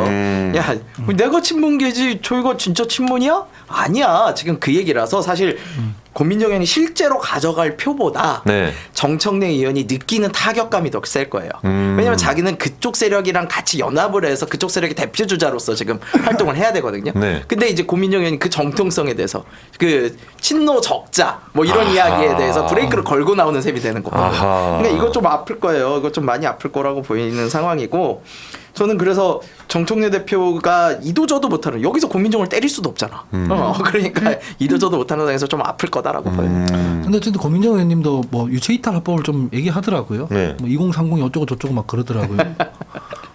야, 내가 친문계지, 저희가 진짜 친문이야? 아니야. 지금 그 얘기라서 사실 고민정 의원이 실제로 가져갈 표보다 네. 정청래 의원이 느끼는 타격감이 더 셀 거예요. 왜냐하면 자기는 그쪽 세력이랑 같이 연합을 해서 그쪽 세력의 대표 주자로서 지금 활동을 해야 되거든요. 네. 근데 이제 고민정 의원이 그 정통성에 대해서 그 친노 적자 뭐 이런 이야기에 대해서 브레이크를 걸고 나오는 셈이 되는 거거든요. 그러니까 이거 좀 아플 거예요. 이거 좀 많이 아플 거라고 보이는 상황이고 저는 그래서 정청래 대표가 이도저도 못하는 여기서 고민정을 때릴 수도 없잖아. 그러니까 이도저도 못하는 상황에서 좀 아플 거다라고 보여요. 근데 어쨌든 고민정 의원님도 뭐 유체이탈 합법을 좀 얘기하더라고요. 네. 뭐 2030이 어쩌고 저쩌고 막 그러더라고요.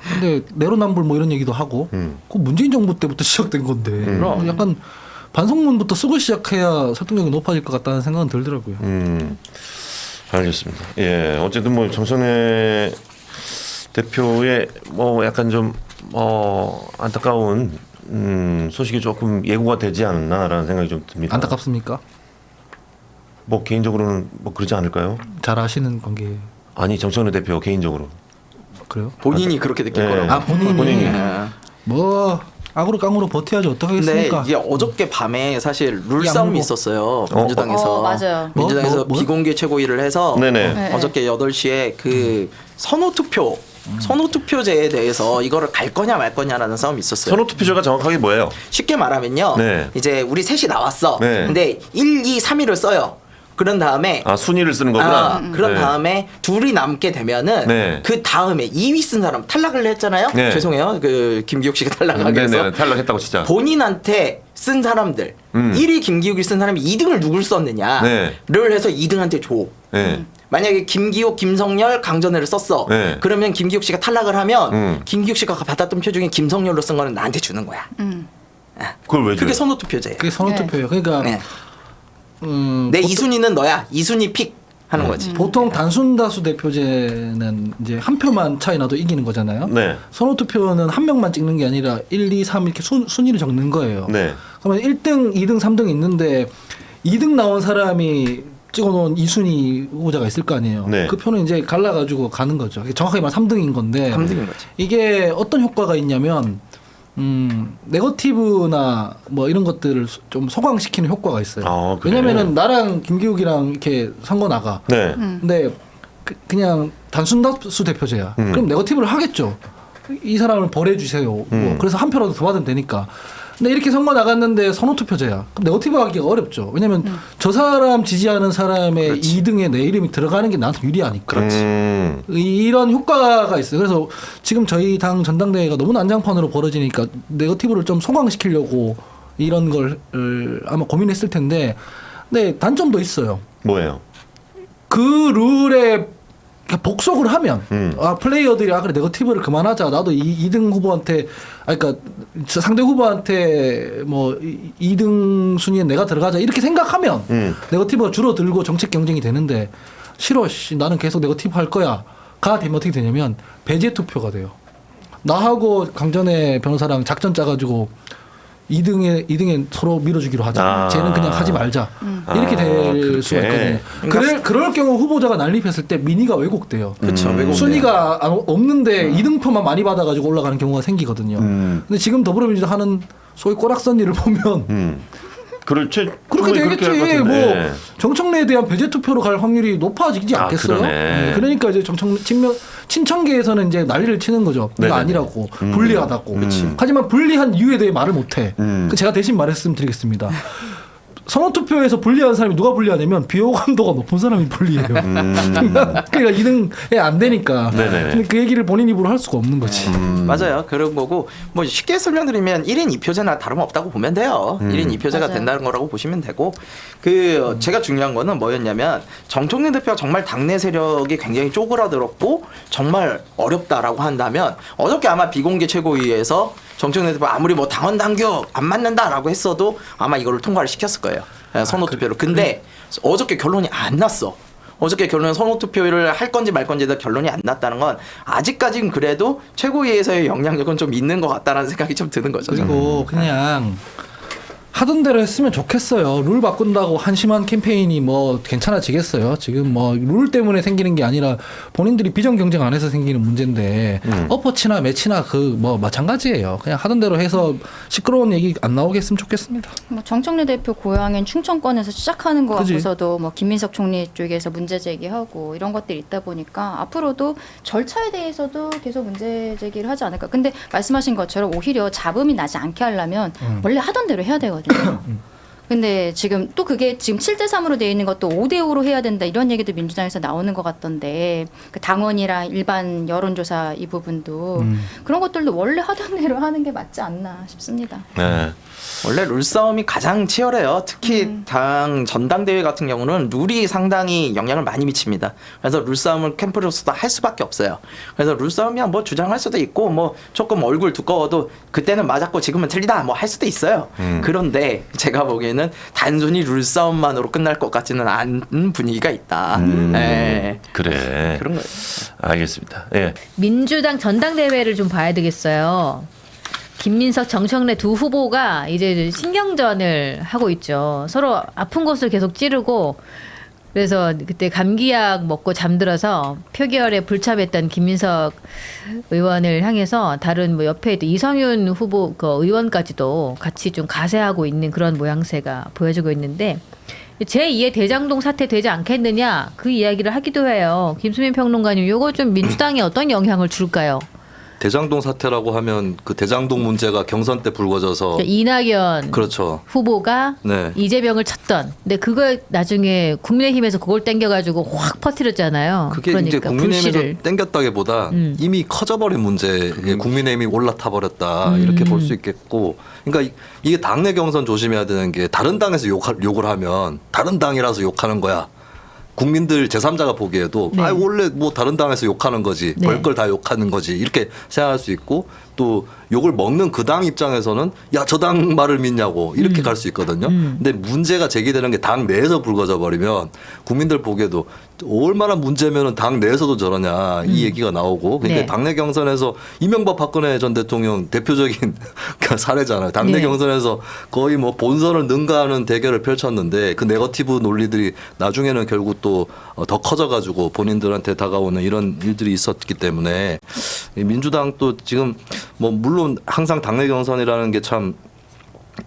근데 내로남불 뭐 이런 얘기도 하고 그 문재인 정부 때부터 시작된 건데 약간 반성문부터 쓰고 시작해야 설득력이 높아질 것 같다는 생각은 들더라고요. 알겠습니다. 예, 어쨌든 뭐 정청래 대표의 뭐 약간 좀 안타까운 소식이 조금 예고가 되지 않았나라는 생각이 좀 듭니다. 안타깝습니까? 뭐 개인적으로는 뭐 그러지 않을까요? 잘 아시는 관계. 아니 정청래 대표 개인적으로. 그래요? 본인이 그렇게 느낄 네. 거라고. 아 본인이 예. 뭐 악으로 깡으로 버텨야지 근데 어떡하겠습니까? 이게 어저께 밤에 사실 룰 이 싸움이 악물고. 있었어요. 민주당에서. 맞아요. 민주당에서 뭐? 비공개 최고위를 해서 네네. 네. 어저께 8시에 그 선호 투표제에 대해서 이거를 갈 거냐 말 거냐라는 싸움이 있었어요. 선호 투표제가 정확하게 뭐예요? 쉽게 말하면요. 네. 이제 우리 셋이 나왔어. 네. 근데 1, 2, 3위를 써요. 그런 다음에 아 순위를 쓰는 거구나. 그런 네. 다음에 둘이 남게 되면은 네. 그 다음에 2위 쓴 사람 탈락을 했잖아요. 네. 죄송해요. 그 김기욱 씨가 탈락하게 해서 네네 탈락했다고 진짜. 본인한테 쓴 사람들 1위 김기욱이 쓴 사람이 2등을 누굴 썼느냐를 네. 해서 2등한테 줘. 네. 만약에 김기욱, 김성열, 강전혜를 썼어. 네. 그러면 김기욱 씨가 탈락을 하면 김기욱 씨가 받았던 표 중에 김성열로 쓴 거는 나한테 주는 거야. 그걸 왜 줘요? 그게 선호투표제예요. 그게 선호투표예요. 그러니까 네. 보통- 내 2순위는 너야. 2순위 픽 하는 거지. 보통 단순다수 대표제는 이제 한 표만 차이 나도 이기는 거잖아요. 네. 선호투표는 한 명만 찍는 게 아니라 1, 2, 3 이렇게 순위를 적는 거예요. 네. 그러면 1등, 2등, 3등이 있는데 2등 나온 사람이 찍어놓은 2순위 후보자가 있을 거 아니에요. 네. 그 표는 이제 갈라가지고 가는 거죠. 정확하게 말하면 3등인 건데 3등인 거지. 이게 어떤 효과가 있냐면 네거티브나 뭐 이런 것들을 좀 소강시키는 효과가 있어요. 아, 그래요? 왜냐면은 나랑 김기욱이랑 이렇게 선거 나가. 네. 근데 그냥 단순다수 대표제야. 그럼 네거티브를 하겠죠. 이 사람을 벌해주세요. 뭐 그래서 한 표라도 더 받으면 되니까. 근데 이렇게 선거 나갔는데 선호투표제야. 그럼 네거티브 하기가 어렵죠. 왜냐면 저 사람 지지하는 사람의 2등에 내 이름이 들어가는 게 나한테 유리하니까. 이런 효과가 있어요. 그래서 지금 저희 당 전당대회가 너무 난장판으로 벌어지니까 네거티브를 좀 소강시키려고 이런 걸 아마 고민했을 텐데, 근데 단점도 있어요. 뭐예요? 그 룰에 복속을 하면 플레이어들이 그래 네거티브를 그만하자. 나도 2등 후보한테 그러니까 상대 후보한테 뭐 2등 순위에 내가 들어가자 이렇게 생각하면 네거티브가 줄어들고 정책 경쟁이 되는데 싫어. 나는 계속 네거티브 할 거야. 가 되면 어떻게 되냐면 배제 투표가 돼요. 나하고 강전의 변호사랑 작전 짜가지고 2등에 서로 밀어주기로 하자. 쟤는 그냥 하지 말자. 이렇게 될 수가 있거든요. 그럴 경우 후보자가 난립했을 때 민의가 왜곡돼요. 그렇죠. 왜곡돼요. 순위가 없는데 2등표만 많이 받아가지고 올라가는 경우가 생기거든요. 근데 지금 더불어민주당 하는 소위 꼬락선리를 보면 그렇게 그렇게 되겠지. 할 것 같은데. 뭐 정청래에 대한 배제 투표로 갈 확률이 높아지지 않겠어요? 그러네. 그러니까 이제 친청계에서는 이제 난리를 치는 거죠. 이거 네네네. 아니라고 불리하다고. 하지만 불리한 이유에 대해 말을 못해. 제가 대신 말씀드리겠습니다. 선호투표에서 불리한 사람이 누가 불리하냐면 비호감도가 높은 사람이 불리해요. 그러니까 2등에 안 되니까. 네네네. 근데 그 얘기를 본인 입으로 할 수가 없는 거지. 맞아요. 그런 거고 뭐 쉽게 설명드리면 1인 2표제나 다름없다고 보면 돼요. 1인 2표제가 맞아요. 된다는 거라고 보시면 되고 제가 중요한 거는 뭐였냐면 정청래 대표가 정말 당내 세력이 굉장히 쪼그라들었고 정말 어렵다라고 한다면 어저께 아마 비공개 최고위에서 정청래 대표 아무리 뭐 당원 당규 안 맞는다라고 했어도 아마 이거를 통과를 시켰을 거예요. 선호투표로. 근데 어저께 결론이 안 났어. 어저께 결론은 선호투표를 할 건지 말 건지도 결론이 안 났다는 건 아직까지는 그래도 최고위에서의 영향력은 좀 있는 것 같다라는 생각이 좀 드는 거죠. 그리고 그냥 하던 대로 했으면 좋겠어요. 룰 바꾼다고 한심한 캠페인이 뭐 괜찮아지겠어요. 지금 뭐 룰 때문에 생기는 게 아니라 본인들이 비전 경쟁 안 해서 생기는 문제인데 어퍼치나 매치나 그 뭐 마찬가지예요. 그냥 하던 대로 해서 시끄러운 얘기 안 나오게 했으면 좋겠습니다. 뭐 정청래 대표 고향인 충청권에서 시작하는 거 그지? 갖고서도 뭐 김민석 총리 쪽에서 문제 제기하고 이런 것들이 있다 보니까 앞으로도 절차에 대해서도 계속 문제 제기를 하지 않을까. 근데 말씀하신 것처럼 오히려 잡음이 나지 않게 하려면 원래 하던 대로 해야 되거든요. 근데 지금 또 그게 지금 7대3으로 돼 있는 것도 5대5로 해야 된다 이런 얘기도 민주당에서 나오는 것 같던데 그 당원이랑 일반 여론조사 이 부분도 그런 것들도 원래 하던 대로 하는 게 맞지 않나 싶습니다. 네. 원래 룰싸움이 가장 치열해요. 특히 당 전당대회 같은 경우는 룰이 상당히 영향을 많이 미칩니다. 그래서 룰싸움을 캠프로서도 할 수밖에 없어요. 그래서 룰싸움이야 뭐 주장할 수도 있고 뭐 조금 얼굴 두꺼워도 그때는 맞았고 지금은 틀리다 뭐 할 수도 있어요. 그런데 제가 보기에는 단순히 룰싸움만으로 끝날 것 같지는 않은 분위기가 있다. 네. 그래. 그런 거예요. 알겠습니다. 예. 민주당 전당대회를 좀 봐야 되겠어요. 김민석, 정청래 두 후보가 이제 신경전을 하고 있죠. 서로 아픈 곳을 계속 찌르고 그래서 그때 감기약 먹고 잠들어서 표결에 불참했던 김민석 의원을 향해서 다른 뭐 옆에 또 이성윤 후보 그 의원까지도 같이 좀 가세하고 있는 그런 모양새가 보여지고 있는데 제2의 대장동 사태 되지 않겠느냐 그 이야기를 하기도 해요. 김수민 평론가님, 이거 좀 민주당에 어떤 영향을 줄까요? 대장동 사태라고 하면 그 대장동 문제가 경선 때 불거져서 이낙연 그렇죠. 후보가 네. 이재명을 쳤던. 근데 그걸 나중에 국민의힘에서 그걸 땡겨가지고 확 퍼뜨렸잖아요. 그게 그러니까 이제 국민의힘에서 불씨를. 땡겼다기보다 이미 커져버린 문제에 국민의힘이 올라타 버렸다 이렇게 볼 수 있겠고, 그러니까 이게 당내 경선 조심해야 되는 게 다른 당에서 욕을 하면 다른 당이라서 욕하는 거야. 국민들 제3자가 보기에도 네. 원래 뭐 다른 당에서 욕하는 거지 네. 별걸 다 욕하는 거지 이렇게 생각할 수 있고, 또 욕을 먹는 그 당 입장에서는 야, 저 당 말을 믿냐고 이렇게 갈 수 있거든요. 근데 문제가 제기되는 게 당 내에서 불거져 버리면 국민들 보기에도 얼마나 문제면은 당 내에서도 저러냐 이 얘기가 나오고 그러니까 네. 당내 경선에서 이명박 박근혜 전 대통령 대표적인 사례잖아요. 당내 네. 경선에서 거의 뭐 본선을 능가하는 대결을 펼쳤는데 그 네거티브 논리들이 나중에는 결국 또 더 커져가지고 본인들한테 다가오는 이런 일들이 있었기 때문에 이 민주당도 지금 뭐 물론 항상 당내 경선이라는 게 참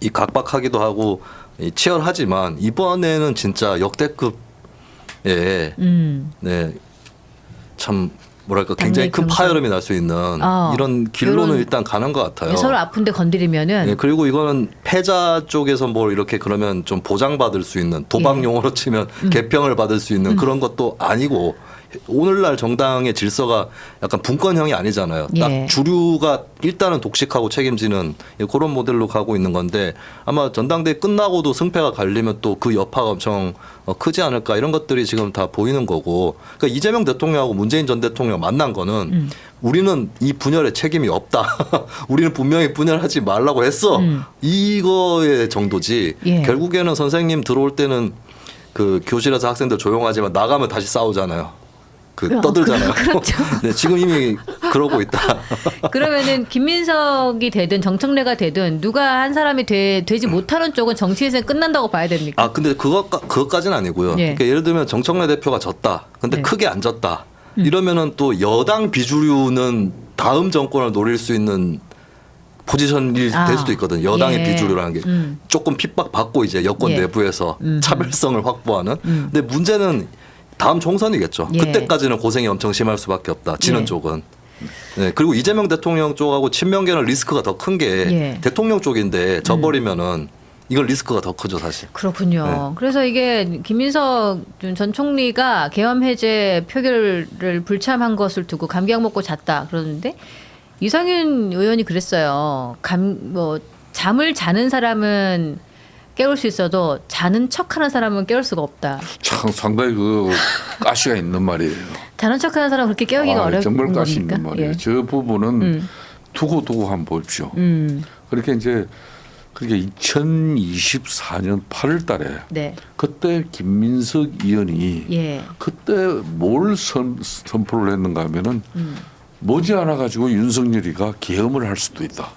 이 각박하기도 하고 이 치열하지만 이번에는 진짜 역대급 네, 참 뭐랄까 굉장히 큰 경선. 파열음이 날 수 있는 이런 길로는 이런 일단 가는 것 같아요. 서로 아픈데 건드리면은 네, 그리고 이거는 패자 쪽에서 뭘 이렇게 그러면 좀 보장받을 수 있는 도박 용어로 치면 개평을 받을 수 있는 그런 것도 아니고 오늘날 정당의 질서가 약간 분권형이 아니잖아요. 딱 예. 주류가 일단은 독식하고 책임지는 그런 모델로 가고 있는 건데 아마 전당대회 끝나고도 승패가 갈리면 또 그 여파가 엄청 크지 않을까 이런 것들이 지금 다 보이는 거고 그러니까 이재명 대통령하고 문재인 전 대통령 만난 거는 우리는 이 분열에 책임이 없다. 우리는 분명히 분열하지 말라고 했어. 이거의 정도지. 예. 결국에는 선생님 들어올 때는 그 교실에서 학생들 조용하지만 나가면 다시 싸우잖아요. 떠들잖아요. 그렇죠. 네, 지금 이미 그러고 있다. 그러면은 김민석이 되든 정청래가 되든 누가 한 사람이 되지 못하는 쪽은 정치에서는 끝난다고 봐야 됩니까? 아 근데 그것까지는 아니고요. 예. 그러니까 예를 들면 정청래 대표가 졌다. 근데 네. 크게 안 졌다. 이러면은 또 여당 비주류는 다음 정권을 노릴 수 있는 포지션이 될 수도 있거든요. 여당의 예. 비주류라는 게 조금 핍박받고 이제 여권 예. 내부에서 차별성을 확보하는. 근데 문제는 다음 총선이겠죠. 예. 그때까지는 고생이 엄청 심할 수밖에 없다. 지는 예. 쪽은. 네, 그리고 이재명 대통령 쪽하고 친명계는 리스크가 더 큰 게 예. 대통령 쪽인데 져버리면은 이건 리스크가 더 크죠 사실. 그렇군요. 네. 그래서 이게 김민석 전 총리가 계엄 해제 표결을 불참한 것을 두고 감기약 먹고 잤다 그러는데 이상윤 의원이 그랬어요. 잠을 자는 사람은 깨울 수 있어도 자는 척하는 사람은 깨울 수가 없다. 참 상당히 그 가시가 있는 말이에요. 자는 척하는 사람 그렇게 깨우기가 어려운 정말 겁니까? 가시 있는 말이에요. 예. 저 부분은 두고 한번 보십시오. 그렇게 이제 그렇게 2024년 8월달에 네. 그때 김민석 의원이 예. 그때 뭘 선포를 했는가 하면은 머지않아 가지고 윤석열이가 계엄을 할 수도 있다.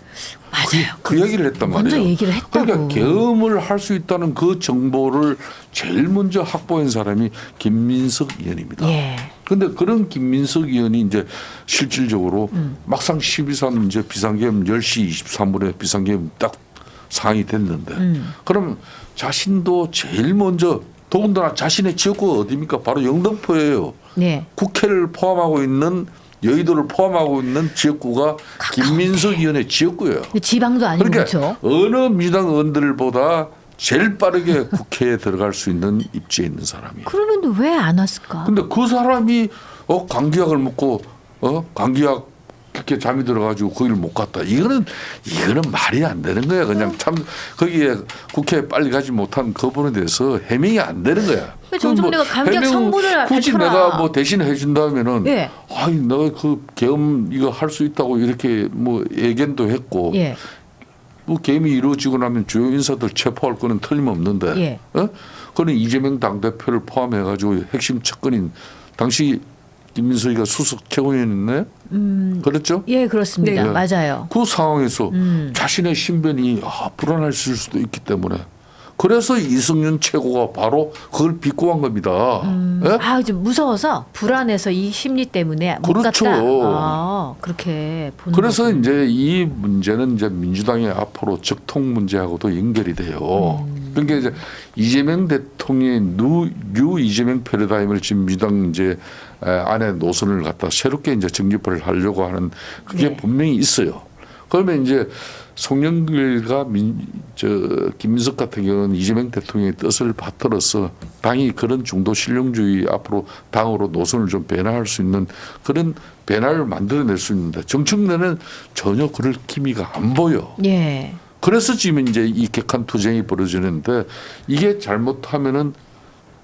맞아요. 그 얘기를 했단 먼저 말이에요. 얘기를 했다고. 그러니까 계엄을 할 수 있다는 그 정보를 제일 먼저 확보한 사람이 김민석 의원입니다. 예. 근데 그런 김민석 의원이 이제 실질적으로 막상 12.3 이제 비상계엄 10시 23분에 비상계엄 딱 상이 됐는데 그럼 자신도 제일 먼저 더군다나 자신의 지역구가 어디입니까? 바로 영등포예요. 네. 국회를 포함하고 있는 여의도를 포함하고 있는 지역구가 김민석 의원의 지역구예요. 지방도 아니고 그러니까 그렇죠. 어느 민주당 의원들보다 제일 빠르게 국회에 들어갈 수 있는 입지에 있는 사람이에요. 그러면 왜 안 왔을까? 근데 그 사람이 감기약을 먹고 감기약 이렇게 잠이 들어가지고 거기를 못 갔다. 이거는 말이 안 되는 거야. 그냥 참 거기에 국회에 빨리 가지 못한 그분에 대해서 해명이 안 되는 거야. 정청래가 감기약 성분을 굳이 밝혀라. 내가 뭐 대신 해준다면은 예. 아니 내가 그 계엄 이거 할 수 있다고 이렇게 뭐 예견도 했고 예. 뭐 계엄이 이루어지고 나면 주요 인사들 체포할 거는 틀림없는데 예. 그는 이재명 당대표를 포함해가지고 핵심 측근인 당시 김민석이가 수석 최고위원이었나요? 그렇죠? 예, 그렇습니다. 네. 맞아요. 그 상황에서 자신의 신변이 불안해질 수도 있기 때문에 그래서 이승윤 최고가 바로 그걸 비꼬한 겁니다. 예? 좀 무서워서 불안해서 이 심리 때문에 못 그렇죠. 갔다. 그렇게 보는 그래서 거군요. 이제 이 문제는 이제 민주당의 앞으로 적통 문제하고도 연결이 돼요. 그러니까 이제 이재명 대통령의 뉴 이재명 패러다임을 지금 민주당 이제 안에 노선을 갖다 새롭게 이제 정립을 하려고 하는 그게 네. 분명히 있어요. 그러면 이제 송영길과 김민석 같은 경우는 이재명 대통령의 뜻을 받들어서 당이 그런 중도 실용주의 앞으로 당으로 노선을 좀 변화할 수 있는 그런 변화를 만들어낼 수 있는데 정청래는 전혀 그럴 기미가 안 보여. 예. 그래서 지금 이제 이 격한 투쟁이 벌어지는데 이게 잘못하면은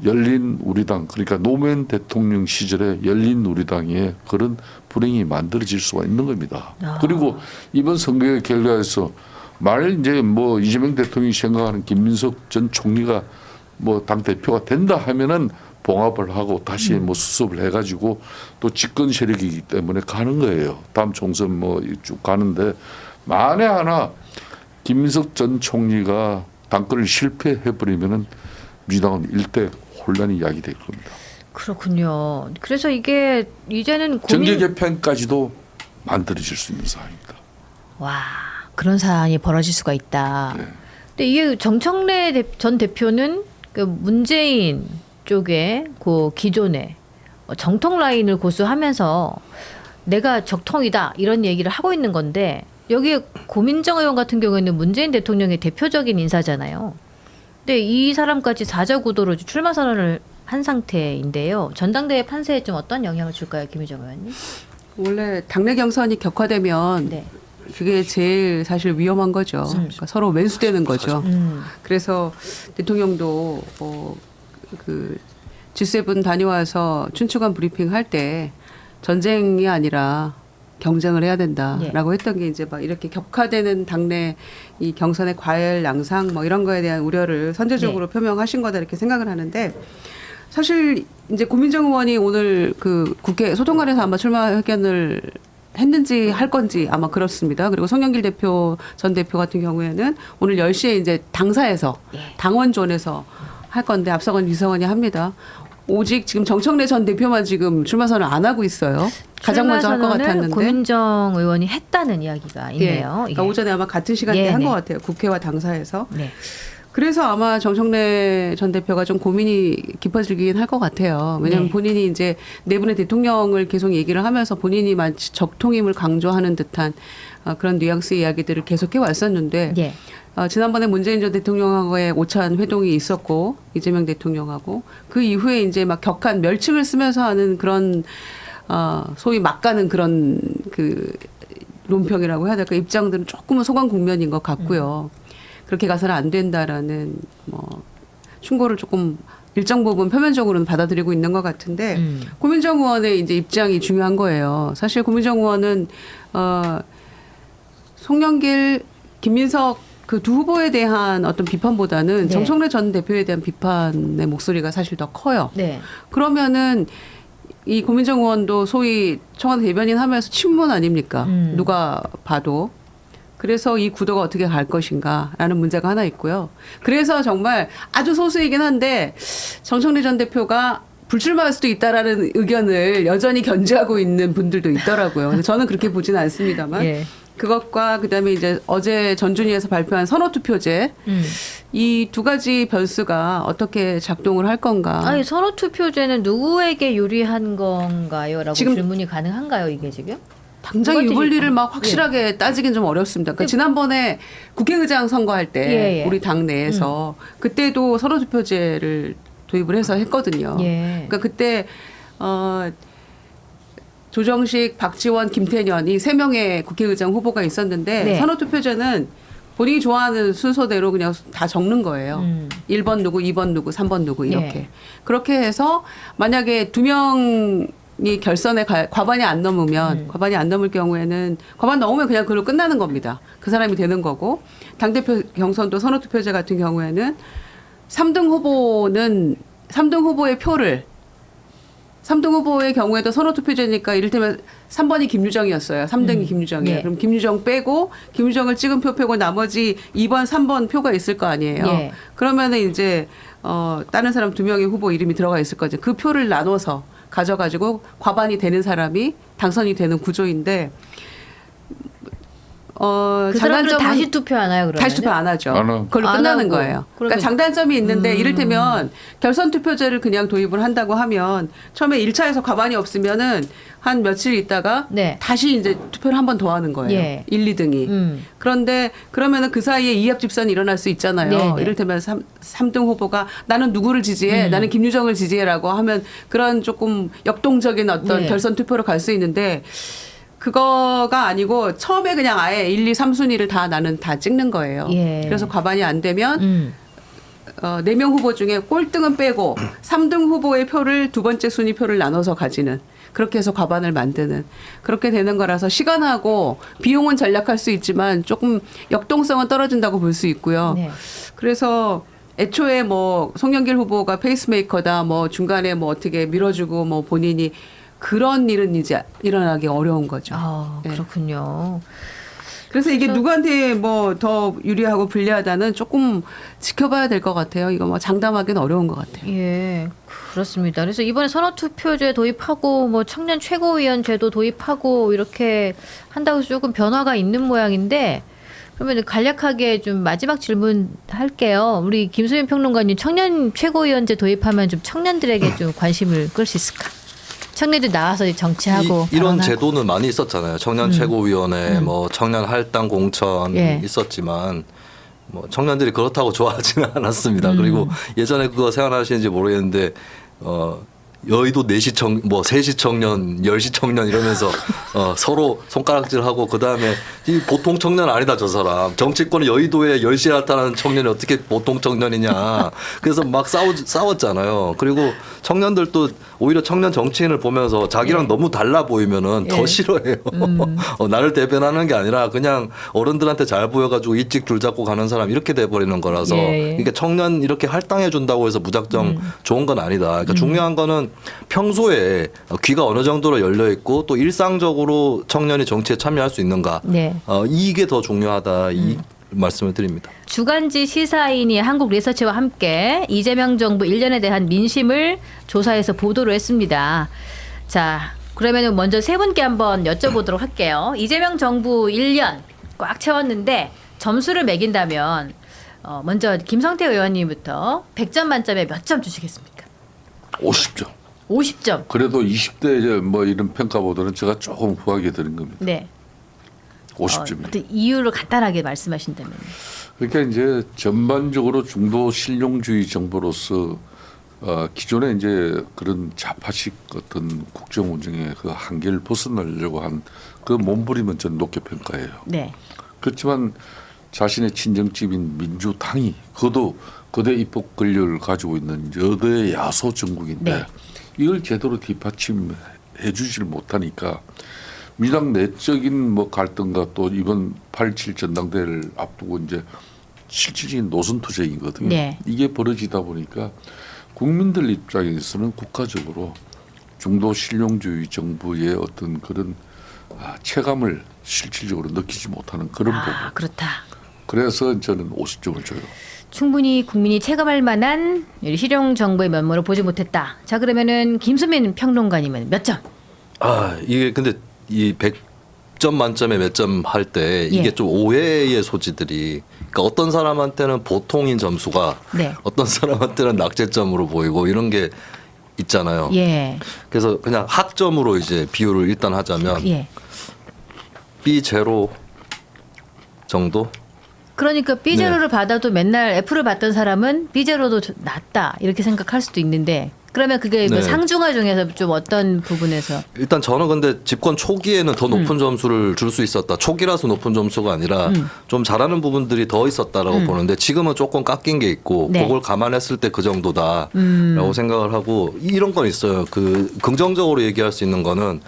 열린 우리당 그러니까 노무현 대통령 시절에 열린 우리당에 그런 불행이 만들어질 수가 있는 겁니다. 그리고 이번 선거의 결과에서 만일 이제 뭐 이재명 대통령이 생각하는 김민석 전 총리가 뭐 당 대표가 된다 하면은 봉합을 하고 다시 뭐 수습을 해가지고 또 집권 세력이기 때문에 가는 거예요. 다음 총선 뭐 쭉 가는데 만에 하나 김민석 전 총리가 당권을 실패해버리면은 민주당은 일대 혼란이 야기될 겁니다. 그렇군요. 그래서 이게 이제는 정계 개편까지도 만들어질 수 있는 상황입니다. 와, 그런 사안이 벌어질 수가 있다. 네. 근데 이게 정청래 전 대표는 그 문재인 쪽에 그 기존에 정통 라인을 고수하면서 내가 적통이다 이런 얘기를 하고 있는 건데 여기에 고민정 의원 같은 경우에는 문재인 대통령의 대표적인 인사잖아요. 근데 이 사람까지 사자구도로 출마 선언을 한 상태인데요. 전당대회 판세에 좀 어떤 영향을 줄까요, 김유정 의원님? 원래 당내 경선이 격화되면 네. 그게 제일 사실 위험한 거죠. 그러니까 서로 왼수되는 거죠. 그래서 대통령도 그 G7 다녀와서 춘추관 브리핑 할 때 전쟁이 아니라 경쟁을 해야 된다라고 했던 게 이제 막 이렇게 격화되는 당내 이 경선의 과열 양상 뭐 이런 거에 대한 우려를 선제적으로 표명하신 거다 이렇게 생각을 하는데 사실 이제 고민정 의원이 오늘 그 국회 소통관에서 아마 출마 회견을 했는지 할 건지 아마 그렇습니다. 그리고 송영길 대표 전 대표 같은 경우에는 오늘 10시에 이제 당사에서 당원존에서 할 건데 앞서건 이성원이 합니다. 오직 지금 정청래 전 대표만 지금 출마 선언 안 하고 있어요. 가장 먼저 할 것 같았는데. 고민정 의원이 했다는 이야기가 있네요. 그러니까 오전에 아마 같은 시간대에 한 것 같아요. 국회와 당사에서. 그래서 아마 정청래 전 대표가 좀 고민이 깊어지긴 할 것 같아요. 왜냐하면 본인이 이제 내분의 대통령을 계속 얘기를 하면서 본인이 마치 적통임을 강조하는 듯한 그런 뉘앙스의 이야기들을 계속해 왔었는데 지난번에 문재인 전 대통령하고의 오찬 회동이 있었고 이재명 대통령하고 그 이후에 이제 막 격한 멸칭을 쓰면서 하는 그런 소위 막가는 그런 그 논평이라고 해야 될까 입장들은 조금은 소강 국면인 것 같고요. 그렇게 가서는 안 된다라는 뭐 충고를 조금 일정 부분 표면적으로는 받아들이고 있는 것 같은데 고민정 의원의 이제 입장이 중요한 거예요. 사실 고민정 의원은 송영길, 김민석 그 두 후보에 대한 어떤 비판보다는 정청래 전 대표에 대한 비판의 목소리가 사실 더 커요. 그러면은 이 고민정 의원도 소위 청와대 대변인 하면서 친문 아닙니까? 누가 봐도. 그래서 이 구도가 어떻게 갈 것인가라는 문제가 하나 있고요. 그래서 정말 아주 소수이긴 한데 정청래 전 대표가 불출마할 수도 있다라는 의견을 여전히 견지하고 있는 분들도 있더라고요. 근데 저는 그렇게 보지는 않습니다만. 그것과 그다음에 이제 어제 전준위에서 발표한 선호투표제 이 두 가지 변수가 어떻게 작동을 할 건가. 아니 선호투표제는 누구에게 유리한 건가요? 라고 지금 질문이 가능한가요? 이게 지금? 당장 유불리를 막 확실하게 따지긴 좀 어렵습니다. 그러니까 지난번에 국회의장 선거할 때 우리 당 내에서 그때도 선호투표제를 도입을 해서 했거든요. 그러니까 그때 조정식, 박지원, 김태년 이 세 명의 국회의장 후보가 있었는데 선호투표제는 본인이 좋아하는 순서대로 그냥 다 적는 거예요. 1번 누구, 2번 누구, 3번 누구 이렇게. 그렇게 해서 만약에 두 명이 결선에 과반이 안 넘으면 과반이 안 넘을 경우에는 과반 넘으면 그냥 그걸로 끝나는 겁니다. 그 사람이 되는 거고 당대표 경선도 선호투표제 같은 경우에는 3등 후보의 표를 3등 후보의 경우에도 선호투표제니까 이를테면 3번이 김유정이었어요. 3등이 김유정이에요. 그럼 김유정 빼고 김유정을 찍은 표 빼고 나머지 2번, 3번 표가 있을 거 아니에요. 그러면은 이제 다른 사람 두 명의 후보 이름이 들어가 있을 거죠. 그 표를 나눠서 가져가지고 과반이 되는 사람이 당선이 되는 구조인데 그 사람들은 다시 투표하나요? 그러면 다시 투표 안 하죠. 그걸로 안 끝나는 하고. 거예요. 그러니까 장단점이 있는데 이를테면 결선 투표제를 그냥 도입을 한다고 하면 처음에 1차에서 과반이 없으면은 한 며칠 있다가 다시 이제 투표를 한 번 더 하는 거예요. 1, 2등이. 그런데 그러면은 그 사이에 이합 집산이 일어날 수 있잖아요. 이를테면 3등 후보가 나는 누구를 지지해? 나는 김유정을 지지해라고 하면 그런 조금 역동적인 어떤 결선 투표로 갈 수 있는데 그거가 아니고 처음에 그냥 아예 1, 2, 3순위를 다 나는 다 찍는 거예요. 그래서 과반이 안 되면 4명 후보 중에 꼴등은 빼고 3등 후보의 표를 두 번째 순위 표를 나눠서 가지는 그렇게 해서 과반을 만드는 그렇게 되는 거라서 시간하고 비용은 절약할 수 있지만 조금 역동성은 떨어진다고 볼 수 있고요. 네. 그래서 애초에 뭐 송영길 후보가 페이스메이커다 뭐 중간에 뭐 어떻게 밀어주고 뭐 본인이 그런 일은 이제 일어나기 어려운 거죠. 아, 네. 그렇군요. 그래서 이게 누구한테 뭐 더 유리하고 불리하다는 조금 지켜봐야 될 것 같아요. 이거 뭐 장담하기는 어려운 것 같아요. 예, 그렇습니다. 그래서 이번에 선거투표제 도입하고 뭐 청년 최고위원 제도 도입하고 이렇게 한다고 해서 조금 변화가 있는 모양인데 그러면 간략하게 좀 마지막 질문 할게요. 우리 김수민 평론가님 청년 최고위원제 도입하면 좀 청년들에게 좀 관심을 끌 수 있을까? 청년들 나와서 정치하고 이런 발언하고. 제도는 많이 있었잖아요. 청년 최고위원회, 뭐 청년 할당 공천 예. 있었지만 뭐 청년들이 그렇다고 좋아하지는 않았습니다. 그리고 예전에 그거 생각나시는지 모르겠는데 여의도 4시 뭐 3시 청년, 10시 청년 이러면서 서로 손가락질하고 그다음에 이 보통 청년 아니다 저 사람. 정치권 여의도에 10시에 나타나는 청년이 어떻게 보통 청년이냐. 그래서 막 싸웠잖아요. 그리고 청년들도 오히려 청년 정치인을 보면서 자기랑 너무 달라 보이면은 더 싫어해요. 나를 대변하는 게 아니라 그냥 어른들한테 잘 보여가지고 일찍 줄 잡고 가는 사람 이렇게 돼버리는 거라서 그러니까 청년 이렇게 할당해 준다고 해서 무작정 좋은 건 아니다. 그러니까 중요한 거는 평소에 귀가 어느 정도로 열려 있고 또 일상적으로 청년이 정치에 참여할 수 있는가. 네. 이게 더 중요하다 이 말씀을 드립니다. 주간지 시사인이 한국리서치와 함께 이재명 정부 1년에 대한 민심을 조사해서 보도를 했습니다. 자, 그러면 먼저 세 분께 한번 여쭤보도록 할게요. 이재명 정부 1년 꽉 채웠는데 점수를 매긴다면 먼저 김성태 의원님부터 100점 만점에 몇 점 주시겠습니까? 50점. 50점. 그래도 20대 뭐 이런 평가보다는 제가 조금 후하게 드린 겁니다. 네. 50점이에요. 어떤 이유를 간단하게 말씀하신다면. 그러니까 이제 전반적으로 중도 실용주의 정부로서 기존에 이제 그런 좌파식 어떤 국정 운영의 그 한계를 벗어나려고 한 그 몸부림은 전 높게 평가해요. 네. 그렇지만 자신의 친정집인 민주당이 그도 거대 입법 권력을 가지고 있는 여대 야소 정국인데 네. 이걸 제대로 뒷받침해 주지를 못하니까 민주당 내적인 뭐 갈등과 또 이번 8.7 전당대회를 앞두고 이제 실질적인 노선 투쟁이거든요. 네. 이게 벌어지다 보니까 국민들 입장에서는 국가적으로 중도 실용주의 정부의 어떤 그런 체감을 실질적으로 느끼지 못하는 그런 부분. 그렇다. 그래서 저는 50점을 줘요. 충분히 국민이 체감할 만한 실용 정부의 면모를 보지 못했다. 자, 그러면은 김수민 평론가님은 몇 점? 이게 근데 이 100점 만점에 몇 점 할 때 이게 예. 좀 오해의 소지들이 그러니까 어떤 사람한테는 보통인 점수가 네. 어떤 사람한테는 낙제점으로 보이고 이런 게 있잖아요. 예. 그래서 그냥 학점으로 이제 비율을 일단 하자면 예. B0 정도? 그러니까 B제로를 받아도 맨날 F를 받던 사람은 B제로도 낫다 이렇게 생각할 수도 있는데 그러면 그게 뭐 네. 상중하 중에서 좀 어떤 부분에서 일단 저는 근데 집권 초기에는 더 높은 점수를 줄 수 있었다. 초기라서 높은 점수가 아니라 좀 잘하는 부분들이 더 있었다라고 보는데 지금은 조금 깎인 게 있고 네. 그걸 감안했을 때 그 정도다라고 생각을 하고 이런 건 있어요. 그 긍정적으로 얘기할 수 있는 거는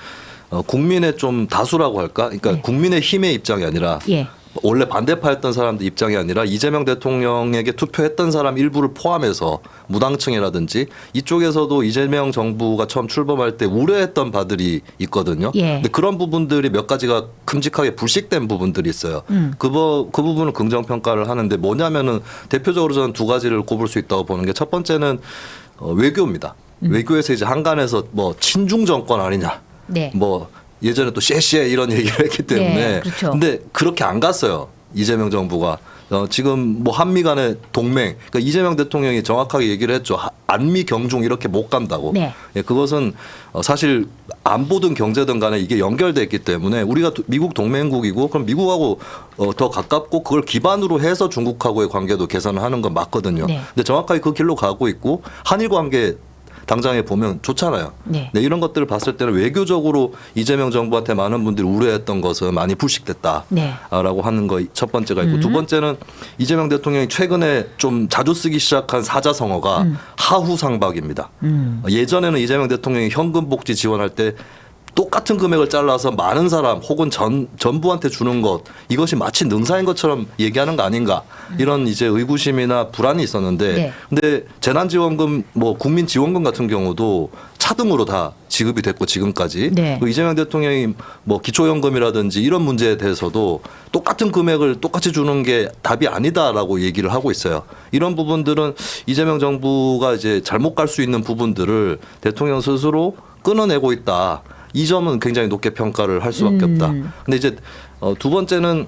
국민의 좀 다수라고 할까? 그러니까 네. 국민의 힘의 입장이 아니라 예. 원래 반대파였던 사람들 입장이 아니라 이재명 대통령에게 투표했던 사람 일부를 포함해서 무당층이라든지 이쪽에서도 이재명 정부가 처음 출범할 때 우려했던 바들이 있거든요. 예. 근데 그런 부분들이 몇 가지가 큼직하게 불식된 부분들이 있어요. 그 부분은 긍정 평가를 하는데 뭐냐면은 대표적으로 저는 두 가지를 꼽을 수 있다고 보는 게 첫 번째는 외교입니다. 외교에서 이제 한간에서 뭐 친중 정권 아니냐. 네. 뭐 예전에 또 쉐쉐 이런 얘기를 했기 때문에 네, 그렇죠. 근데 그렇게 안 갔어요. 이재명 정부가 지금 뭐 한미 간의 동맹 그러니까 이재명 대통령이 정확하게 얘기를 했죠. 안미 경중 이렇게 못 간다고. 네. 예, 그것은 사실 안보든 경제든 간에 이게 연결돼 있기 때문에 우리가 미국 동맹국이고 그럼 미국하고 더 가깝고 그걸 기반으로 해서 중국하고의 관계도 개선을 하는 건 맞거든요. 네. 근데 정확하게 그 길로 가고 있고 한일 관계 당장에 보면 좋잖아요. 네. 네, 이런 것들을 봤을 때는 외교적으로 이재명 정부한테 많은 분들이 우려했던 것은 많이 불식됐다라고 네. 하는 거 첫 번째가 있고 두 번째는 이재명 대통령이 최근에 좀 자주 쓰기 시작한 사자성어가 하후상박입니다. 예전에는 이재명 대통령이 현금 복지 지원할 때 똑같은 금액을 잘라서 많은 사람 혹은 전부한테 주는 것 이것이 마치 능사인 것처럼 얘기하는 거 아닌가 이런 이제 의구심이나 불안이 있었는데 네. 근데 재난지원금 뭐 국민지원금 같은 경우도 차등으로 다 지급이 됐고 지금까지 네. 또 이재명 대통령이 뭐 기초연금이라든지 이런 문제에 대해서도 똑같은 금액을 똑같이 주는 게 답이 아니다라고 얘기를 하고 있어요. 이런 부분들은 이재명 정부가 이제 잘못 갈 수 있는 부분들을 대통령 스스로 끊어내고 있다. 이 점은 굉장히 높게 평가를 할 수밖에 없다. 근데 이제 두 번째는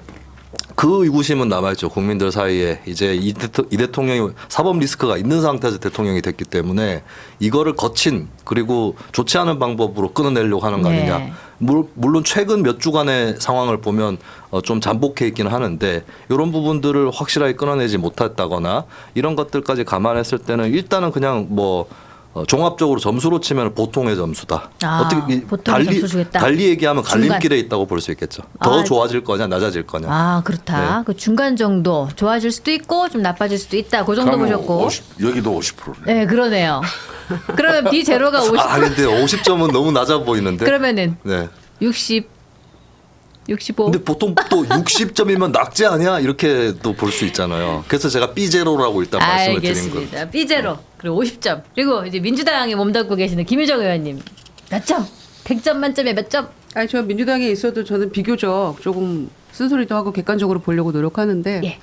그 의구심은 남아있죠. 국민들 사이에 이제 이 대통령이 사법 리스크가 있는 상태에서 대통령이 됐기 때문에 이거를 거친 그리고 좋지 않은 방법으로 끊어내려고 하는 거 아니냐. 네. 물론 최근 몇 주간의 상황을 보면 좀 잠복해 있기는 하는데 이런 부분들을 확실하게 끊어내지 못했다거나 이런 것들까지 감안했을 때는 일단은 그냥 뭐 종합적으로 점수로 치면 보통의 점수다. 아, 어떻게 보통의 점수 주겠다. 달리 얘기하면 중간. 갈림길에 있다고 볼 수 있겠죠. 더 아, 좋아질 거냐 낮아질 거냐. 아, 그렇다. 네. 그 중간 정도 좋아질 수도 있고 좀 나빠질 수도 있다. 그 정도 그러면 보셨고. 여기도 50%네. 네, 그러네요. 그러면 B 제로가 50. 아 근데 50점은 너무 낮아 보이는데. 그러면은 네. 60, 65. 근데 보통 또 60점이면 낙제 아니야? 이렇게 또 볼 수 있잖아요. 그래서 제가 B제로라고 일단 말씀을 드린 거예요. 알겠습니다. B 제로 그리고 50점. 그리고 이제 민주당에 몸담고 계시는 김유정 의원님 몇 점? 100점 만점에 몇 점? 아니 저 민주당에 있어도 저는 비교적 조금 쓴소리도 하고 객관적으로 보려고 노력하는데 예.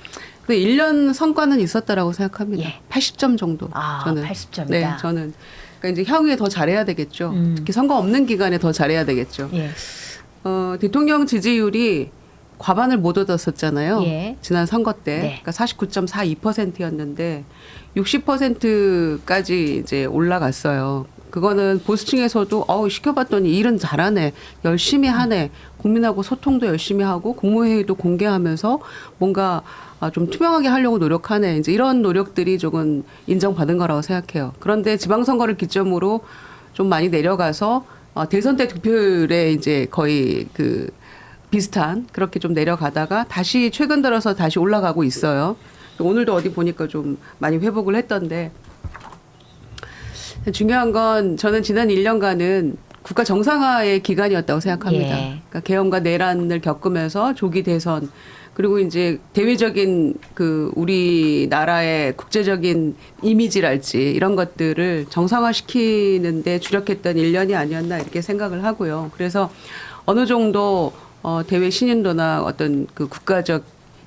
그 1년 성과는 있었다라고 생각합니다. 예. 80점 정도. 아, 저는 80점이다. 네, 저는 그러니까 이제 향후에 더 잘해야 되겠죠. 음. 특히 선거 없는 기간에 더 잘해야 되겠죠. 예. 대통령 지지율이 과반을 못 얻었었잖아요. 예. 지난 선거 때. 네. 그러니까 49.42%였는데 60%까지 이제 올라갔어요. 그거는 보수층에서도 시켜봤더니 일은 잘하네, 열심히 하네, 국민하고 소통도 열심히 하고 국무회의도 공개하면서 뭔가 좀 투명하게 하려고 노력하네. 이제 이런 노력들이 조금 인정받은 거라고 생각해요. 그런데 지방선거를 기점으로 좀 많이 내려가서 대선 때 득표율에 이제 거의 그 비슷한 그렇게 좀 내려가다가 다시 최근 들어서 다시 올라가고 있어요. 오늘도 어디 보니까 좀 많이 회복을 했던데 중요한 건 저는 지난 1년간은 국가 정상화의 기간이었다고 생각합니다. 예. 그러니까 계엄과 내란을 겪으면서 조기 대선 그리고 이제 대외적인 그 우리나라의 국제적인 이미지랄지 이런 것들을 정상화시키는 데 주력했던 1년이 아니었나 이렇게 생각을 하고요. 그래서 어느 정도 대외 신인도나 어떤 그 국가적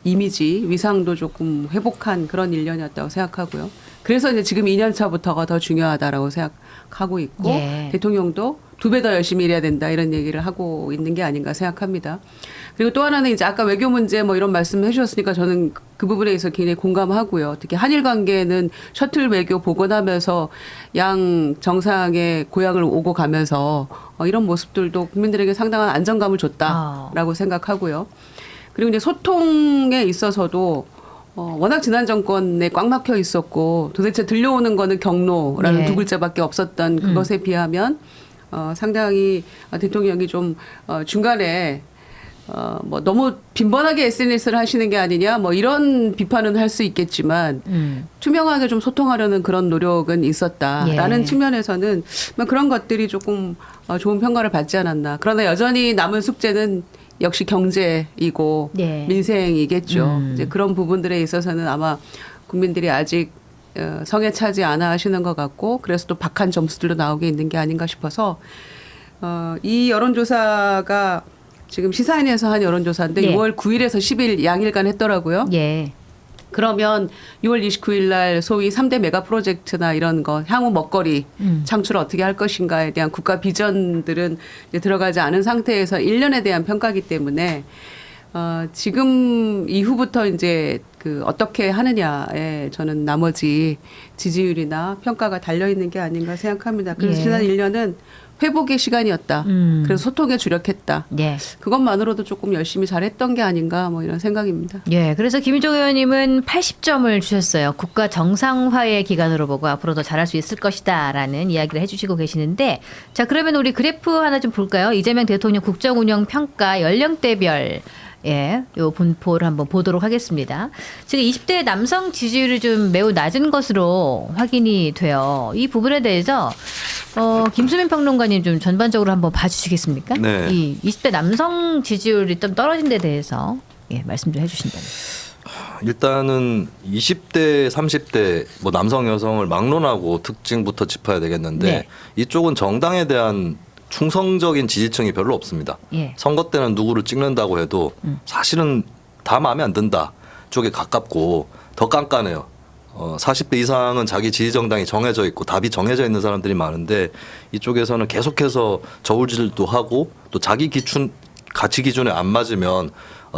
이미지, 위상도 조금 회복한 그런 1년이었다고 생각하고요. 그래서 이제 지금 2년 차부터가 더 중요하다라고 생각하고 있고 예. 대통령도 2배 더 열심히 일해야 된다 이런 얘기를 하고 있는 게 아닌가 생각합니다. 그리고 또 하나는 이제 아까 외교 문제 뭐 이런 말씀을 해주셨으니까 저는 그 부분에 있어서 굉장히 공감하고요. 특히 한일 관계는 셔틀 외교 복원하면서 양 정상의 고향을 오고 가면서 이런 모습들도 국민들에게 상당한 안정감을 줬다라고 생각하고요. 그리고 이제 소통에 있어서도 워낙 지난 정권에 꽉 막혀 있었고 도대체 들려오는 거는 경로라는 네. 두 글자밖에 없었던 그것에 비하면 상당히 대통령이 좀 중간에 뭐 너무 빈번하게 SNS를 하시는 게 아니냐 뭐 이런 비판은 할 수 있겠지만 투명하게 좀 소통하려는 그런 노력은 있었다라는 예. 측면에서는 뭐 그런 것들이 조금 좋은 평가를 받지 않았나. 그러나 여전히 남은 숙제는 역시 경제이고 예. 민생이겠죠. 이제 그런 부분들에 있어서는 아마 국민들이 아직 성에 차지 않아 하시는 것 같고 그래서 또 박한 점수들도 나오게 있는 게 아닌가 싶어서 이 여론조사가 지금 시사인에서 한 여론조사인데 네. 6월 9일에서 10일 양일간 했더라고요. 예. 그러면 6월 29일 날 소위 3대 메가 프로젝트나 이런 거 향후 먹거리 창출을 어떻게 할 것인가에 대한 국가 비전들은 이제 들어가지 않은 상태에서 1년에 대한 평가이기 때문에 지금 이후부터 이제 그 어떻게 하느냐에 저는 나머지 지지율이나 평가가 달려 있는 게 아닌가 생각합니다. 그래서 예. 지난 1년은 회복의 시간이었다. 그래서 소통에 주력했다. 예. 그것만으로도 조금 열심히 잘했던 게 아닌가 뭐 이런 생각입니다. 예, 그래서 김인종 의원님은 80점을 주셨어요. 국가 정상화의 기간으로 보고 앞으로 더 잘할 수 있을 것이다라는 이야기를 해주시고 계시는데, 자 그러면 우리 그래프 하나 좀 볼까요? 이재명 대통령 국정운영 평가 연령대별 요 분포를 한번 보도록 하겠습니다. 지금 20대 남성 지지율이 좀 매우 낮은 것으로 확인이 돼요. 이 부분에 대해서 김수민 평론가님 좀 전반적으로 한번 봐주시겠습니까? 네. 이 20대 남성 지지율이 좀 떨어진 데 대해서 말씀 좀 해주신다면. 일단은 20대, 30대 뭐 남성 여성을 막론하고 특징부터 짚어야 되겠는데 네. 이쪽은 정당에 대한 충성적인 지지층이 별로 없습니다. 예. 선거 때는 누구를 찍는다고 해도 사실은 다 마음에 안 든다 쪽에 가깝고 더 깐깐해요. 40대 이상은 자기 지지 정당이 정해져 있고 답이 정해져 있는 사람들이 많은데 이쪽에서는 계속해서 저울질도 하고 또 자기 가치 기준에 안 맞으면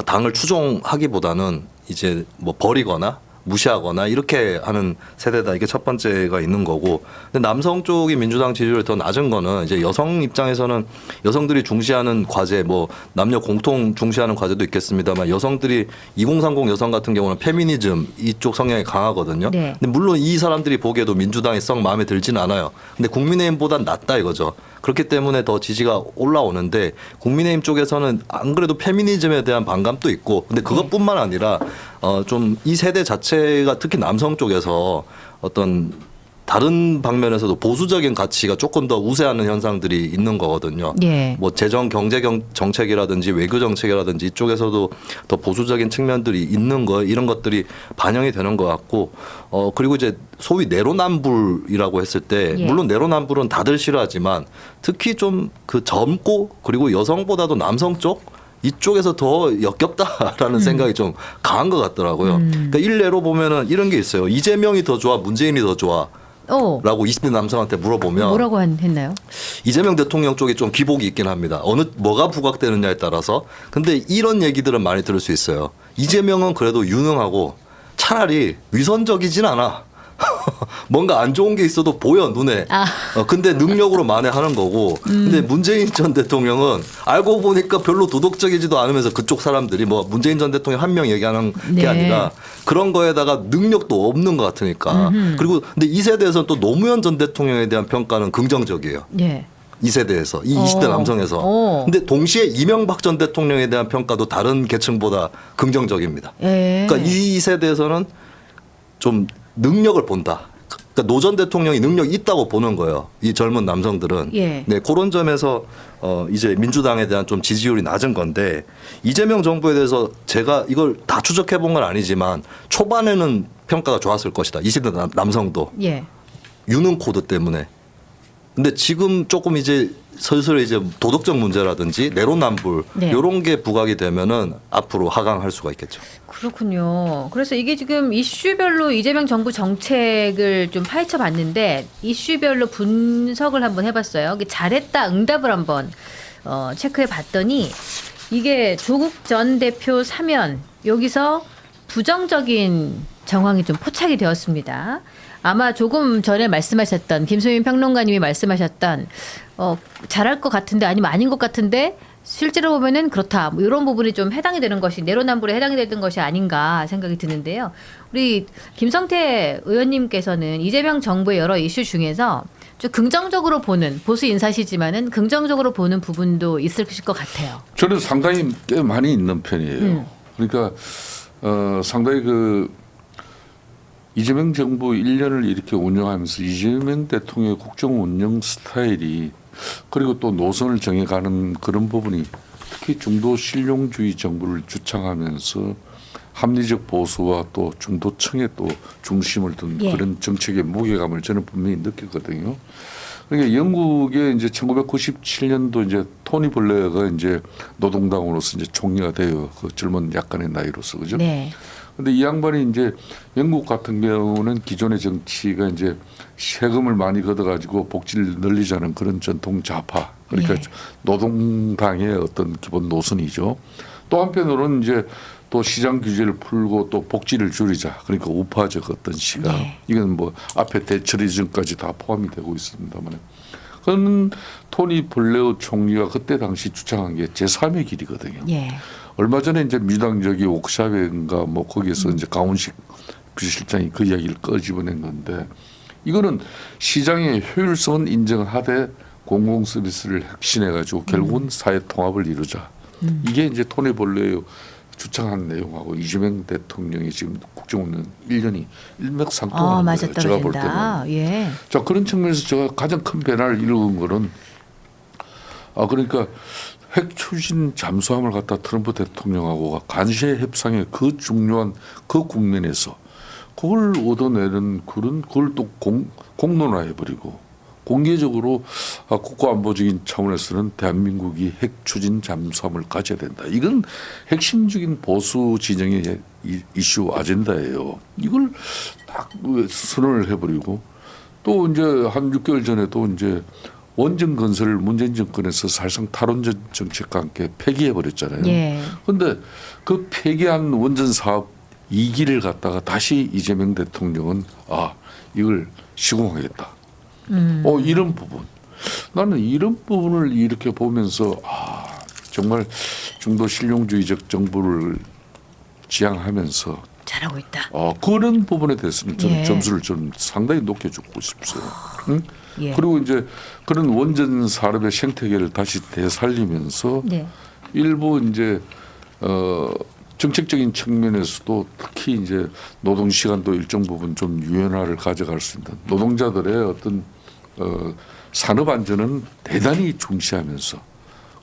당을 추종하기보다는 이제 뭐 버리거나 무시하거나 이렇게 하는 세대다. 이게 첫 번째가 있는 거고. 근데 남성 쪽이 민주당 지지율이 더 낮은 거는 이제 여성 입장에서는 여성들이 중시하는 과제, 뭐 남녀 공통 중시하는 과제도 있겠습니다만 여성들이 2030 여성 같은 경우는 페미니즘 이쪽 성향이 강하거든요. 네. 근데 물론 이 사람들이 보기에도 민주당이 썩 마음에 들지는 않아요. 근데 국민의힘보단 낫다 이거죠. 그렇기 때문에 더 지지가 올라오는데 국민의힘 쪽에서는 안 그래도 페미니즘에 대한 반감도 있고 근데 그것뿐만 아니라 좀 이 세대 자체가 특히 남성 쪽에서 어떤 다른 방면에서도 보수적인 가치가 조금 더 우세하는 현상들이 있는 거거든요. 예. 뭐 재정 경제 정책이라든지 외교 정책이라든지 이쪽에서도 더 보수적인 측면들이 있는 거 이런 것들이 반영이 되는 것 같고 그리고 이제 소위 내로남불이라고 했을 때 예. 물론 내로남불은 다들 싫어하지만 특히 좀 그 젊고 그리고 여성보다도 남성 쪽 이쪽에서 더 역겹다라는 생각이 좀 강한 것 같더라고요. 그러니까 일례로 보면은 이런 게 있어요. 이재명이 더 좋아, 문재인이 더 좋아. 라고 20대 남성한테 물어보면 뭐라고 했나요? 이재명 대통령 쪽에 좀 기복이 있긴 합니다. 뭐가 부각되느냐에 따라서. 근데 이런 얘기들은 많이 들을 수 있어요. 이재명은 그래도 유능하고 차라리 위선적이진 않아. 뭔가 안 좋은 게 있어도 보여 눈에. 근데 능력으로 만회하는 거고. 근데 문재인 전 대통령은 알고 보니까 별로 도덕적이지도 않으면서 그쪽 사람들이 뭐 문재인 전 대통령 한 명 얘기하는 네. 게 아니라 그런 거에다가 능력도 없는 것 같으니까. 그리고 근데 이 세대에서는 또 노무현 전 대통령에 대한 평가는 긍정적이에요. 예. 이 세대에서 이 20대 남성에서. 근데 동시에 이명박 전 대통령에 대한 평가도 다른 계층보다 긍정적입니다. 예. 그러니까 이 세대에서는 좀 능력을 본다. 그러니까 노 전 대통령이 능력이 있다고 보는 거예요. 이 젊은 남성들은. 예. 네, 그런 점에서 이제 민주당에 대한 좀 지지율이 낮은 건데 이재명 정부에 대해서 제가 이걸 다 추적해 본 건 아니지만 초반에는 평가가 좋았을 것이다. 20대 남성도. 예. 유능 코드 때문에. 근데 지금 조금 이제 슬슬 이제 도덕적 문제라든지 내로남불 네. 이런 게 부각이 되면은 앞으로 하강할 수가 있겠죠. 그렇군요. 그래서 이게 지금 이슈별로 이재명 정부 정책을 좀 파헤쳐 봤는데 이슈별로 분석을 한번 해봤어요. 잘했다 응답을 한번 체크해 봤더니 이게 조국 전 대표 사면 여기서 부정적인 정황이 좀 포착이 되었습니다. 아마 조금 전에 말씀하셨던 김수민 평론가님이 말씀하셨던 잘할 것 같은데 아니면 아닌 것 같은데 실제로 보면은 그렇다. 뭐 이런 부분이 좀 해당이 되는 것이 내로남불에 해당이 되는 것이 아닌가 생각이 드는데요. 우리 김성태 의원님께서는 이재명 정부의 여러 이슈 중에서 좀 긍정적으로 보는 보수 인사시지만은 긍정적으로 보는 부분도 있을 것 같아요. 저는 상당히 꽤 많이 있는 편이에요. 그러니까 상당히 이재명 정부 1년을 이렇게 운영하면서 이재명 대통령의 국정 운영 스타일이 그리고 또 노선을 정해가는 그런 부분이 특히 중도 실용주의 정부를 주창하면서 합리적 보수와 또 중도층의 또 중심을 둔 그런 정책의 무게감을 저는 분명히 느꼈거든요. 그러니까 영국에 이제 1997년도 이제 토니 블레어가 이제 노동당으로서 이제 총리가 돼요. 그 젊은 약간의 나이로서 그죠? 네. 근데 이 양반이 이제 영국 같은 경우는 기존의 정치가 이제 세금을 많이 걷어가지고 복지를 늘리자는 그런 전통 좌파. 그러니까 노동당의 어떤 기본 노선이죠. 또 한편으로는 이제 또 시장 규제를 풀고 또 복지를 줄이자. 그러니까 우파적 어떤 시각. 이건 뭐 앞에 대처리즘까지 다 포함이 되고 있습니다만. 그건 토니 블레어 총리가 그때 당시 주장한 게 제3의 길이거든요. 예. 얼마 전에 이제 민주당적이 옥샤베인가 뭐 거기에서 이제 강훈식 비서실장이 그 이야기를 꺼집어낸 건데 이거는 시장의 효율성은 인정하되 공공 서비스를 혁신해 가지고 결국은 사회 통합을 이루자. 이게 이제 토니 블레어 주장한 내용하고 이재명 대통령이 지금 국정운영 1년이 일맥상통하는 거예요. 제가 볼 때는. 예. 자 그런 측면에서 제가 가장 큰 변화를 이룬 거는 그러니까 핵 추진 잠수함을 갖다 트럼프 대통령하고 간세 협상의 그 중요한 그 국면에서 그걸 얻어내는 그걸 또 공론화해버리고 공개적으로 국가안보적인 차원에서는 대한민국이 핵 추진 잠수함을 가져야 된다. 이건 핵심적인 보수 진영의 이슈 아젠다예요. 이걸 딱 선언을 해버리고 또 이제 한 6개월 전에도 이제 원전 건설을 문재인 정권에서 사실상 탈원전 정책과 함께 폐기해버렸잖아요. 그런데 예. 그 폐기한 원전 사업 2기를 갖다가 다시 이재명 대통령은 이걸 시공하겠다. 이런 부분. 나는 이런 부분을 이렇게 보면서 정말 중도 실용주의적 정부를 지향하면서 잘하고 있다. 그런 부분에 대해서는 저는 예. 점수를 좀 상당히 높게 주고 싶어요. 응? 예. 그리고 이제 그런 원전 산업의 생태계를 다시 되살리면서 네. 일부 이제 정책적인 측면에서도 특히 이제 노동 시간도 일정 부분 좀 유연화를 가져갈 수 있는 노동자들의 어떤 산업 안전은 대단히 중시하면서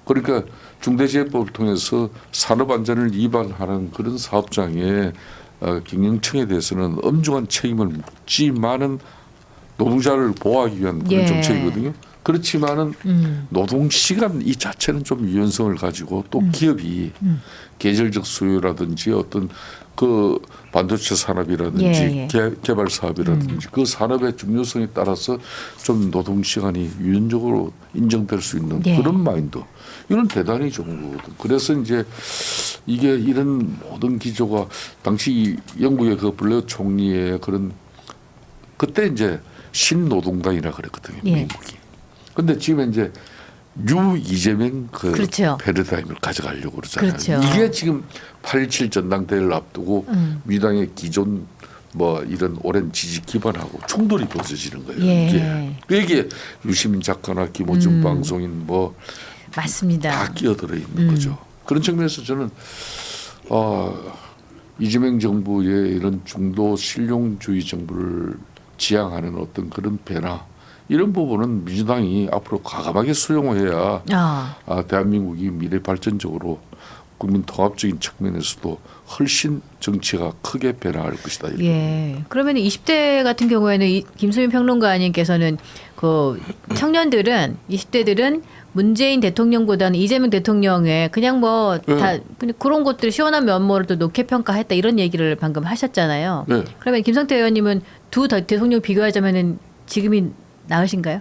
그러니까 중대재해법을 통해서 산업 안전을 위반하는 그런 사업장의 경영청에 대해서는 엄중한 책임을 묻지만은 노동자를 보호하기 위한 그런 예. 정책이거든요. 그렇지만은 노동 시간 이 자체는 좀 유연성을 가지고 또 기업이 계절적 수요라든지 어떤 그 반도체 산업이라든지 개발 사업이라든지 그 산업의 중요성에 따라서 좀 노동 시간이 유연적으로 인정될 수 있는 그런 마인드. 이건 대단히 좋은 거거든. 그래서 이제 이게 이런 모든 기조가 당시 영국의 그 블레어 총리의 그런 그때 이제 신노동당이라 그랬거든요. 미국이. 근데 지금 이제 뉴 이재명 그렇죠. 패러다임을 가져가려고 그러잖아요. 그렇죠. 이게 지금 8.17 전당대회를 앞두고 민주당의 기존 뭐 이런 오랜 지지 기반하고 충돌이 벌어지는 거예요. 이게 유시민 작가나 김호준 방송인 뭐 맞습니다. 다 끼어들어 있는 거죠. 그런 측면에서 저는 이재명 정부의 이런 중도 실용주의 정부를 지향하는 어떤 그런 변화 이런 부분은 민주당이 앞으로 과감하게 수용해야 대한민국이 미래 발전적으로 국민 통합적인 측면에서도 훨씬 정치가 크게 변화할 것이다. 예. 그러면 20대 같은 경우에는 김수민 평론가님께서는 그 청년들은 20대들은 문재인 대통령보다는 이재명 대통령의 그냥 뭐 다 그런 것들 시원한 면모를 또 높게 평가했다 이런 얘기를 방금 하셨잖아요. 그러면 김성태 의원님은 두 대통령 비교하자면은 지금이 나으신가요?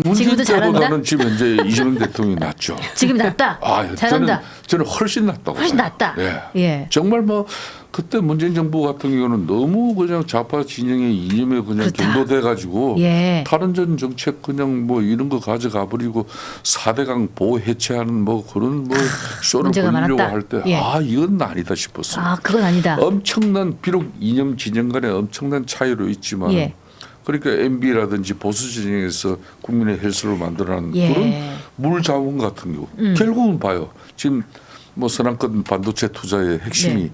문재인 때보다는 지금 현재 이재명 대통령이 낫죠. 지금 낫다. 잘한다. 저는 훨씬 낫다고. 훨씬 봐요. 낫다. 예. 정말 뭐 그때 문재인 정부 같은 경우는 너무 그냥 좌파 진영의 이념에 그냥 경도돼 가지고 탈원전 정책 그냥 뭐 이런 거 가져가 버리고 4대강 보호 해체하는 뭐 그런 뭐 쇼를 벌이려고 할 때 이건 아니다 싶었어요. 그건 아니다. 엄청난 비록 이념 진영 간에 엄청난 차이로 있지만 그러니까 MB라든지 보수 진영에서 국민의 헬스를 만들어낸 그런 물자원 같은 경우 결국은 봐요. 지금 뭐 서남권 반도체 투자의 핵심이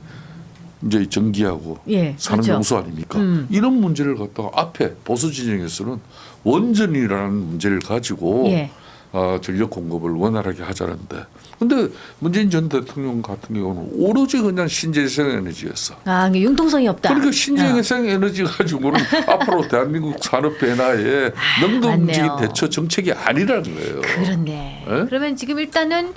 이제 전기하고 산업용수 아닙니까? 이런 문제를 갖다가 앞에 보수 진영에서는 원전이라는 문제를 가지고 전력 공급을 원활하게 하자는데 근데 문재인 전 대통령 같은 경우는 오로지 그냥 신재생 에너지였어. 융통성이 없다. 그러니까 신재생 에너지 가지고는 앞으로 대한민국 산업 변화에 능동적인 대처 정책이 아니라는 거예요. 그렇네. 그러면 지금 일단은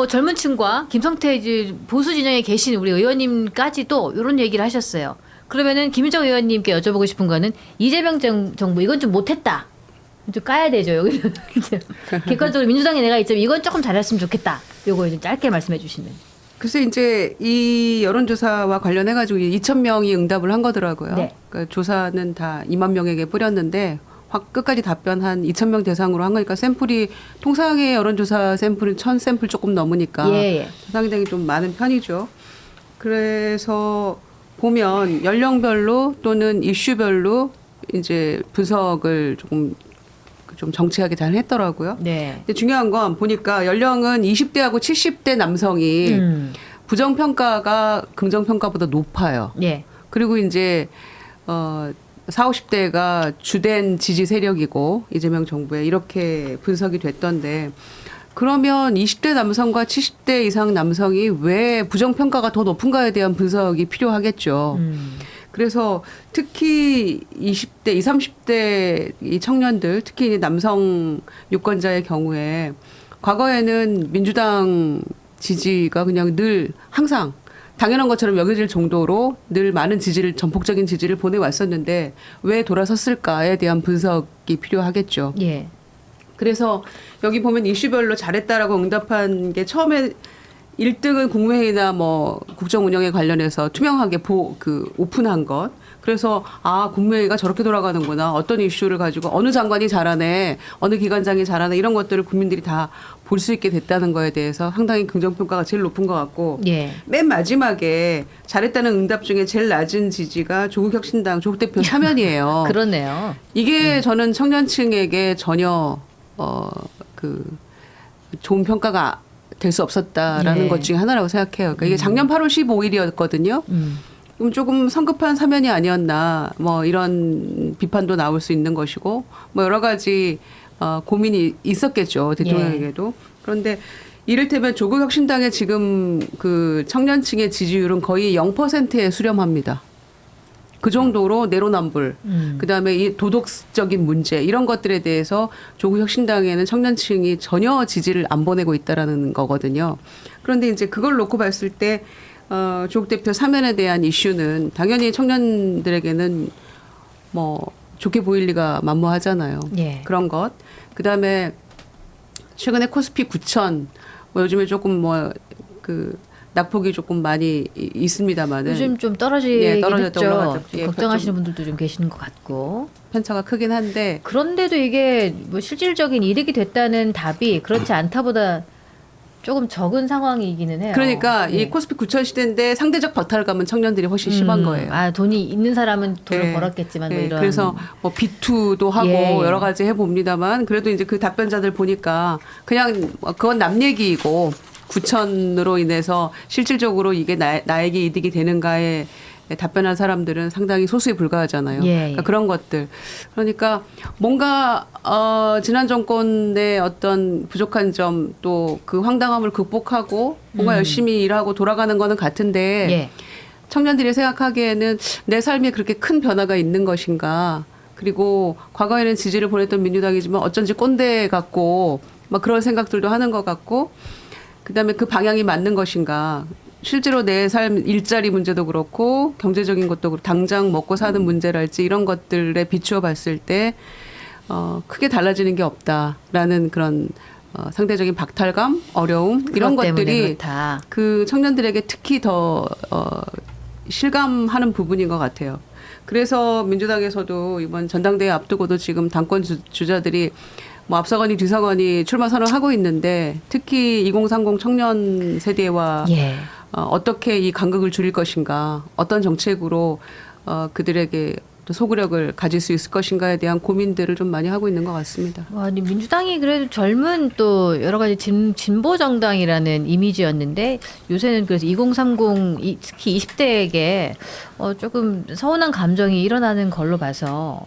젊은 층과 김성태 이제 보수 진영에 계신 우리 의원님까지도 이런 얘기를 하셨어요. 그러면은 김인정 의원님께 여쭤보고 싶은 거는 이재명 정부 이건 좀 못했다. 좀 까야 되죠. 여기는 객관적으로 민주당이 내가 있자면 이건 조금 잘했으면 좋겠다. 요거 좀 짧게 말씀해 주시면. 글쎄 이제 이 여론조사와 관련해 가지고 2,000명이 응답을 한 거더라고요. 그러니까 조사는 다 2만 명에게 뿌렸는데 끝까지 답변한 2,000명 대상으로 한 거니까 샘플이 통상의 여론조사 샘플은 1,000샘플 조금 넘으니까 예. 상당히 좀 많은 편이죠. 그래서 보면 연령별로 또는 이슈별로 이제 분석을 조금 좀 정치하게 잘 했더라고요. 네. 근데 중요한 건 보니까 연령은 20대하고 70대 남성이 부정평가가 긍정평가보다 높아요. 예. 그리고 이제 40, 50대가 주된 지지 세력이고 이재명 정부에 이렇게 분석이 됐던데 그러면 20대 남성과 70대 이상 남성이 왜 부정평가가 더 높은가에 대한 분석이 필요하겠죠. 그래서 특히 20대, 20, 30대 이 청년들, 특히 이제 남성 유권자의 경우에 과거에는 민주당 지지가 그냥 늘 항상 당연한 것처럼 여겨질 정도로 늘 많은 지지를, 전폭적인 지지를 보내왔었는데 왜 돌아섰을까에 대한 분석이 필요하겠죠. 예. 그래서 여기 보면 이슈별로 잘했다라고 응답한 게 처음에 1등은 국무회의나 뭐 국정 운영에 관련해서 투명하게 오픈한 것. 그래서 국무회의가 저렇게 돌아가는구나. 어떤 이슈를 가지고 어느 장관이 잘하네. 어느 기관장이 잘하네. 이런 것들을 국민들이 다 볼 수 있게 됐다는 거에 대해서 상당히 긍정평가가 제일 높은 것 같고 예. 맨 마지막에 잘했다는 응답 중에 제일 낮은 지지가 조국혁신당 조국 대표 사면이에요. 그러네요. 이게 저는 청년층에게 전혀 좋은 평가가 될 수 없었다라는 예. 것 중에 하나라고 생각해요. 그러니까 이게 작년 8월 15일이었거든요. 그럼 조금 성급한 사면이 아니었나 뭐 이런 비판도 나올 수 있는 것이고 뭐 여러 가지 고민이 있었겠죠. 대통령에게도. 그런데 이를테면 조국혁신당의 지금 그 청년층의 지지율은 거의 0%에 수렴합니다. 그 정도로 내로남불, 그다음에 이 도덕적인 문제 이런 것들에 대해서 조국혁신당에는 청년층이 전혀 지지를 안 보내고 있다라는 거거든요. 그런데 이제 그걸 놓고 봤을 때 조국 대표 사면에 대한 이슈는 당연히 청년들에게는 뭐 좋게 보일 리가 만무하잖아요. 예. 그런 것. 그다음에 최근에 코스피 9,000 뭐 요즘에 조금 낙폭이 조금 많이 있습니다만은 요즘 좀 떨어지긴 떨어졌다 했죠. 올라갔죠. 좀 예, 걱정하시는 분들도 좀 계시는 것 같고. 편차가 크긴 한데 그런데도 이게 뭐 실질적인 이득이 됐다는 답이 그렇지 않다보다 조금 적은 상황이기는 해요. 그러니까 예. 이 코스피 9,000 시대인데 상대적 박탈감은 청년들이 훨씬 심한 거예요. 돈이 있는 사람은 돈을 네. 벌었겠지만 뭐 네, 이런. 그래서 뭐 B2도 하고 예. 여러 가지 해봅니다만 그래도 이제 그 답변자들 보니까 그냥 그건 남 얘기이고 9,000으로 인해서 실질적으로 이게 나에게 이득이 되는가에 답변한 사람들은 상당히 소수에 불과하잖아요. 예. 그러니까 그런 것들. 그러니까 뭔가 지난 정권의 어떤 부족한 점 또 그 황당함을 극복하고 뭔가 열심히 일하고 돌아가는 거는 같은데 예. 청년들이 생각하기에는 내 삶에 그렇게 큰 변화가 있는 것인가. 그리고 과거에는 지지를 보냈던 민주당이지만 어쩐지 꼰대 같고 막 그런 생각들도 하는 것 같고 그다음에 그 방향이 맞는 것인가. 실제로 내 삶 일자리 문제도 그렇고 경제적인 것도 그렇고 당장 먹고 사는 문제랄지 이런 것들에 비추어 봤을 때 크게 달라지는 게 없다라는 그런 상대적인 박탈감, 어려움 이런 것들이 그렇다. 그 청년들에게 특히 더 실감하는 부분인 것 같아요. 그래서 민주당에서도 이번 전당대회 앞두고도 지금 당권 주자들이 뭐 앞서거니 뒤서거니 출마 선언하고 있는데 특히 2030 청년 세대와 예. 어떻게 이 간극을 줄일 것인가, 어떤 정책으로 그들에게 또 소구력을 가질 수 있을 것인가에 대한 고민들을 좀 많이 하고 있는 것 같습니다. 아니 민주당이 그래도 젊은 또 여러 가지 진보 정당이라는 이미지였는데 요새는 그래서 2030 특히 20대에게 조금 서운한 감정이 일어나는 걸로 봐서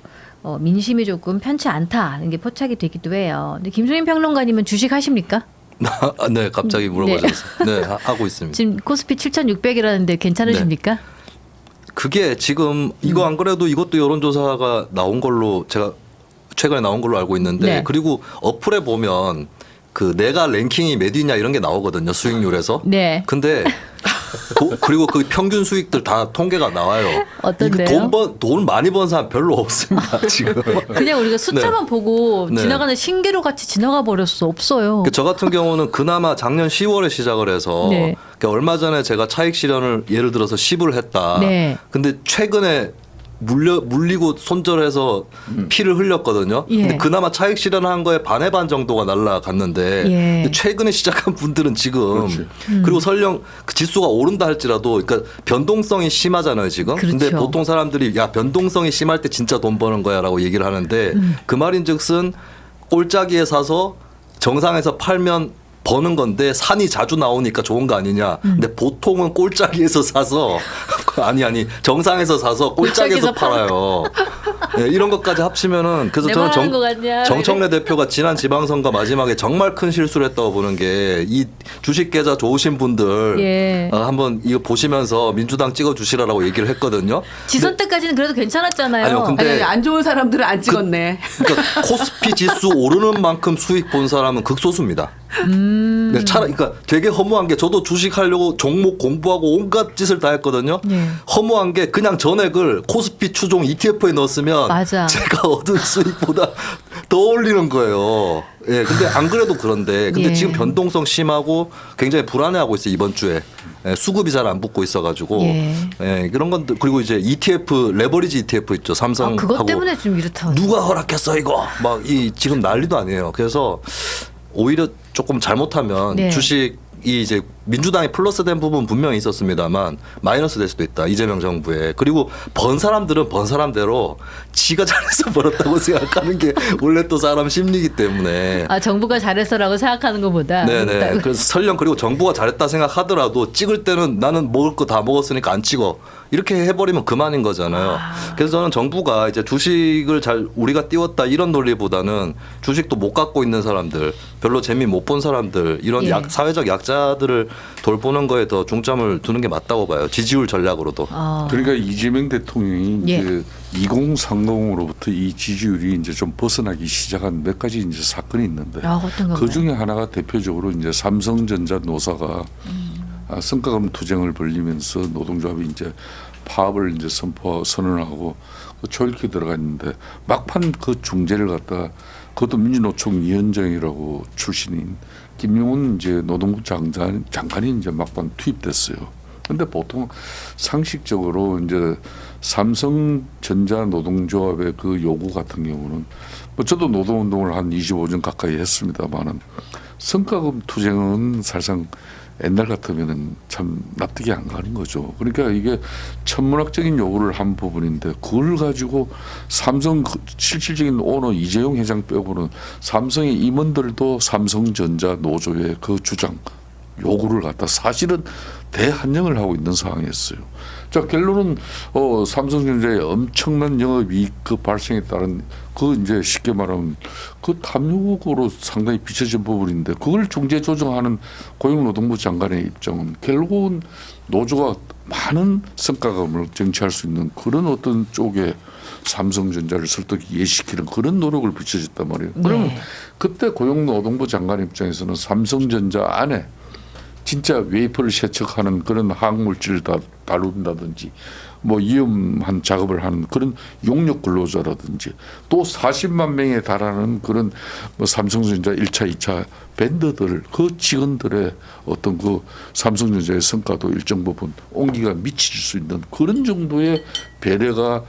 민심이 조금 편치 않다는 게 포착이 되기도 해요. 근데 김수민 평론가님은 주식 하십니까? 네, 갑자기 물어보셨어요. 네, 하고 있습니다. 지금 코스피 7,600이라는데 괜찮으십니까? 네. 그게 지금 이거 안 그래도 이것도 여론조사가 나온 걸로 제가 최근에 나온 걸로 알고 있는데 네. 그리고 어플에 보면 그 내가 랭킹이 몇 위냐 이런 게 나오거든요. 수익률에서. 네. 근데 그리고 그 평균 수익들 다 통계가 나와요. 어떤데요? 돈 많이 번 사람 별로 없습니다. 지금. 그냥 우리가 숫자만 네. 보고 네. 지나가는 신기루 같이 지나가 버렸어. 없어요. 저 같은 경우는 그나마 작년 10월에 시작을 해서 네. 그러니까 얼마 전에 제가 차익 실현을 예를 들어서 10을 했다. 네. 근데 최근에 물리고 손절해서 피를 흘렸거든요. 예. 근데 그나마 차익 실현한 거에 반의 반 정도가 날라갔는데 예. 근데 최근에 시작한 분들은 지금 그렇지. 그리고 설령 그 지수가 오른다 할지라도 그러니까 변동성이 심하잖아요 지금. 그렇죠. 근데 보통 사람들이 야 변동성이 심할 때 진짜 돈 버는 거야라고 얘기를 하는데 그 말인즉슨 꼴짜기에 사서 정상에서 팔면 버는 건데 산이 자주 나오니까 좋은 거 아니냐. 근데 보통은 꼴짜기에서 사서 아니 정상에서 사서 꼴짜기에서 팔아요. 네, 이런 것까지 합치면은 그래서 내 저는 말하는 거 같냐? 정청래 대표가 지난 지방선거 마지막에 정말 큰 실수를 했다고 보는 게 이 주식 계좌 좋으신 분들 예. 한번 이거 보시면서 민주당 찍어 주시라라고 얘기를 했거든요. 지선 때까지는 그래도 괜찮았잖아요. 아니요, 근데 아니, 안 좋은 사람들은 안 찍었네. 그러니까 코스피 지수 오르는 만큼 수익 본 사람은 극소수입니다. 네, 그러니까 되게 허무한 게 저도 주식하려고 종목 공부하고 온갖 짓을 다 했거든요. 네. 허무한 게 그냥 전액을 코스피 추종 ETF에 넣었으면 맞아. 제가 얻은 수익보다 더 올리는 거예요. 예, 근데 안 그래도 그런데 근데 예. 지금 변동성 심하고 굉장히 불안해하고 있어요 이번 주에. 예, 수급이 잘 안 붙고 있어가지고 예, 그런 건들 그리고 이제 ETF 레버리지 ETF 있죠 삼성하고 그것 때문에 좀 이렇다. 누가 허락했어 이거 막 이 지금 난리도 아니에요. 그래서 오히려 조금 잘못하면 네. 주식이 이제 민주당이 플러스된 부분 분명히 있었습니다만 마이너스 될 수도 있다 이재명 정부에. 그리고 번 사람들은 번 사람대로 지가 잘해서 벌었다고 생각하는 게 원래 또 사람 심리이기 때문에. 아 정부가 잘했어라고 생각하는 것보다. 네네. 그래서 설령 그리고 정부가 잘했다 생각하더라도 찍을 때는 나는 먹을 거 다 먹었으니까 안 찍어. 이렇게 해버리면 그만인 거잖아요. 그래서 저는 정부가 이제 주식을 잘 우리가 띄웠다 이런 논리보다는 주식도 못 갖고 있는 사람들, 별로 재미 못 본 사람들 이런 예. 사회적 약자들을 돌보는 거에 더 중점을 두는 게 맞다고 봐요. 지지율 전략으로도. 그러니까 이재명 대통령이 예. 이제 2030으로부터 이 지지율이 이제 좀 벗어나기 시작한 몇 가지 이제 사건이 있는데 어떤 건가요? 그 중에 하나가 대표적으로 이제 삼성전자 노사가 성과금 투쟁을 벌리면서 노동조합이 이제 파업을 이제 선언하고 조일기 들어갔는데 막판 그 중재를 갖다가 그것도 민주노총 위원장이라고 출신인 김용훈 이제 노동부 장관이 이제 막판 투입됐어요. 근데 보통 상식적으로 이제 삼성전자 노동조합의 그 요구 같은 경우는 뭐 저도 노동운동을 한 25년 가까이 했습니다만은 성과금 투쟁은 사실상 옛날 같으면은 참 납득이 안 가는 거죠. 그러니까 이게 천문학적인 요구를 한 부분인데 그걸 가지고 삼성 실질적인 오너 이재용 회장 빼고는 삼성의 임원들도 삼성전자 노조의 그 주장 요구를 갖다 사실은 대한영을 하고 있는 상황이었어요. 자 결론은 삼성전자의 엄청난 영업이익 그 발생에 따른 그 이제 쉽게 말하면 그 탐욕으로 상당히 비춰진 부분인데 그걸 중재 조정하는 고용노동부 장관의 입장은 결국은 노조가 많은 성과금을 쟁취할 수 있는 그런 어떤 쪽에 삼성전자를 설득 이해시키는 그런 노력을 비춰졌단 말이에요. 그러면 그때 고용노동부 장관 입장에서는 삼성전자 안에 진짜 웨이퍼를 세척하는 그런 화학물질을 다룬다든지 뭐 위험한 작업을 하는 그런 용역 근로자라든지 또 40만 명에 달하는 그런 뭐 삼성전자 1차, 2차 밴더들 그 직원들의 어떤 그 삼성전자의 성과도 일정 부분 온기가 미칠 수 있는 그런 정도의 배려가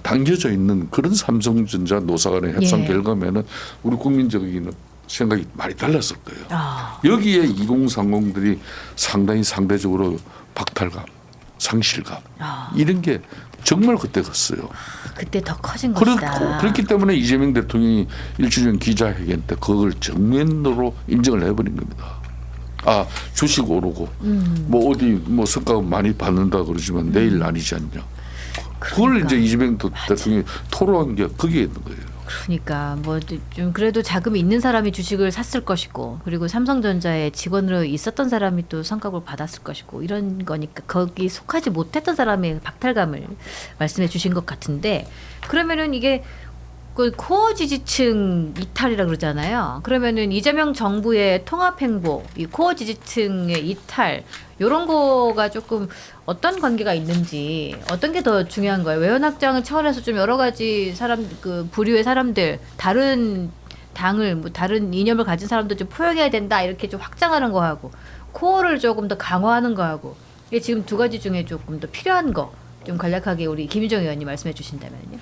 담겨져 있는 그런 삼성전자 노사 간의 협상 결과면은 우리 국민적인 생각이 많이 달랐을 거예요. 여기에 2030들이 상당히 상대적으로 박탈감, 상실감 이런 게 정말 그때 컸어요. 그때 더 커진 것이다. 그렇기 때문에 이재명 대통령이 일주일 전 기자회견 때 그걸 정면으로 인정을 해버린 겁니다. 아 주식 오르고 뭐 어디 뭐 성과금 많이 받는다 그러지만 내일 아니지 않냐. 그걸 이제 이재명 대통령이 토로한 게 거기에 있는 거예요. 그러니까 뭐 좀 그래도 자금이 있는 사람이 주식을 샀을 것이고 그리고 삼성전자의 직원으로 있었던 사람이 또 성과급을 받았을 것이고 이런 거니까 거기 속하지 못했던 사람의 박탈감을 말씀해 주신 것 같은데 그러면은 이게 그 코어 지지층 이탈이라 그러잖아요. 그러면은 이재명 정부의 통합 행보, 이 코어 지지층의 이탈 이런 거가 조금 어떤 관계가 있는지 어떤 게 더 중요한 거예요? 외연확장 차원에서 좀 여러 가지 사람 그 부류의 사람들 다른 당을 뭐 다른 이념을 가진 사람도 좀 포용해야 된다 이렇게 좀 확장하는 거 하고 코어를 조금 더 강화하는 거 하고 이게 지금 두 가지 중에 조금 더 필요한 거 좀 간략하게 우리 김유정 의원님 말씀해 주신다면요.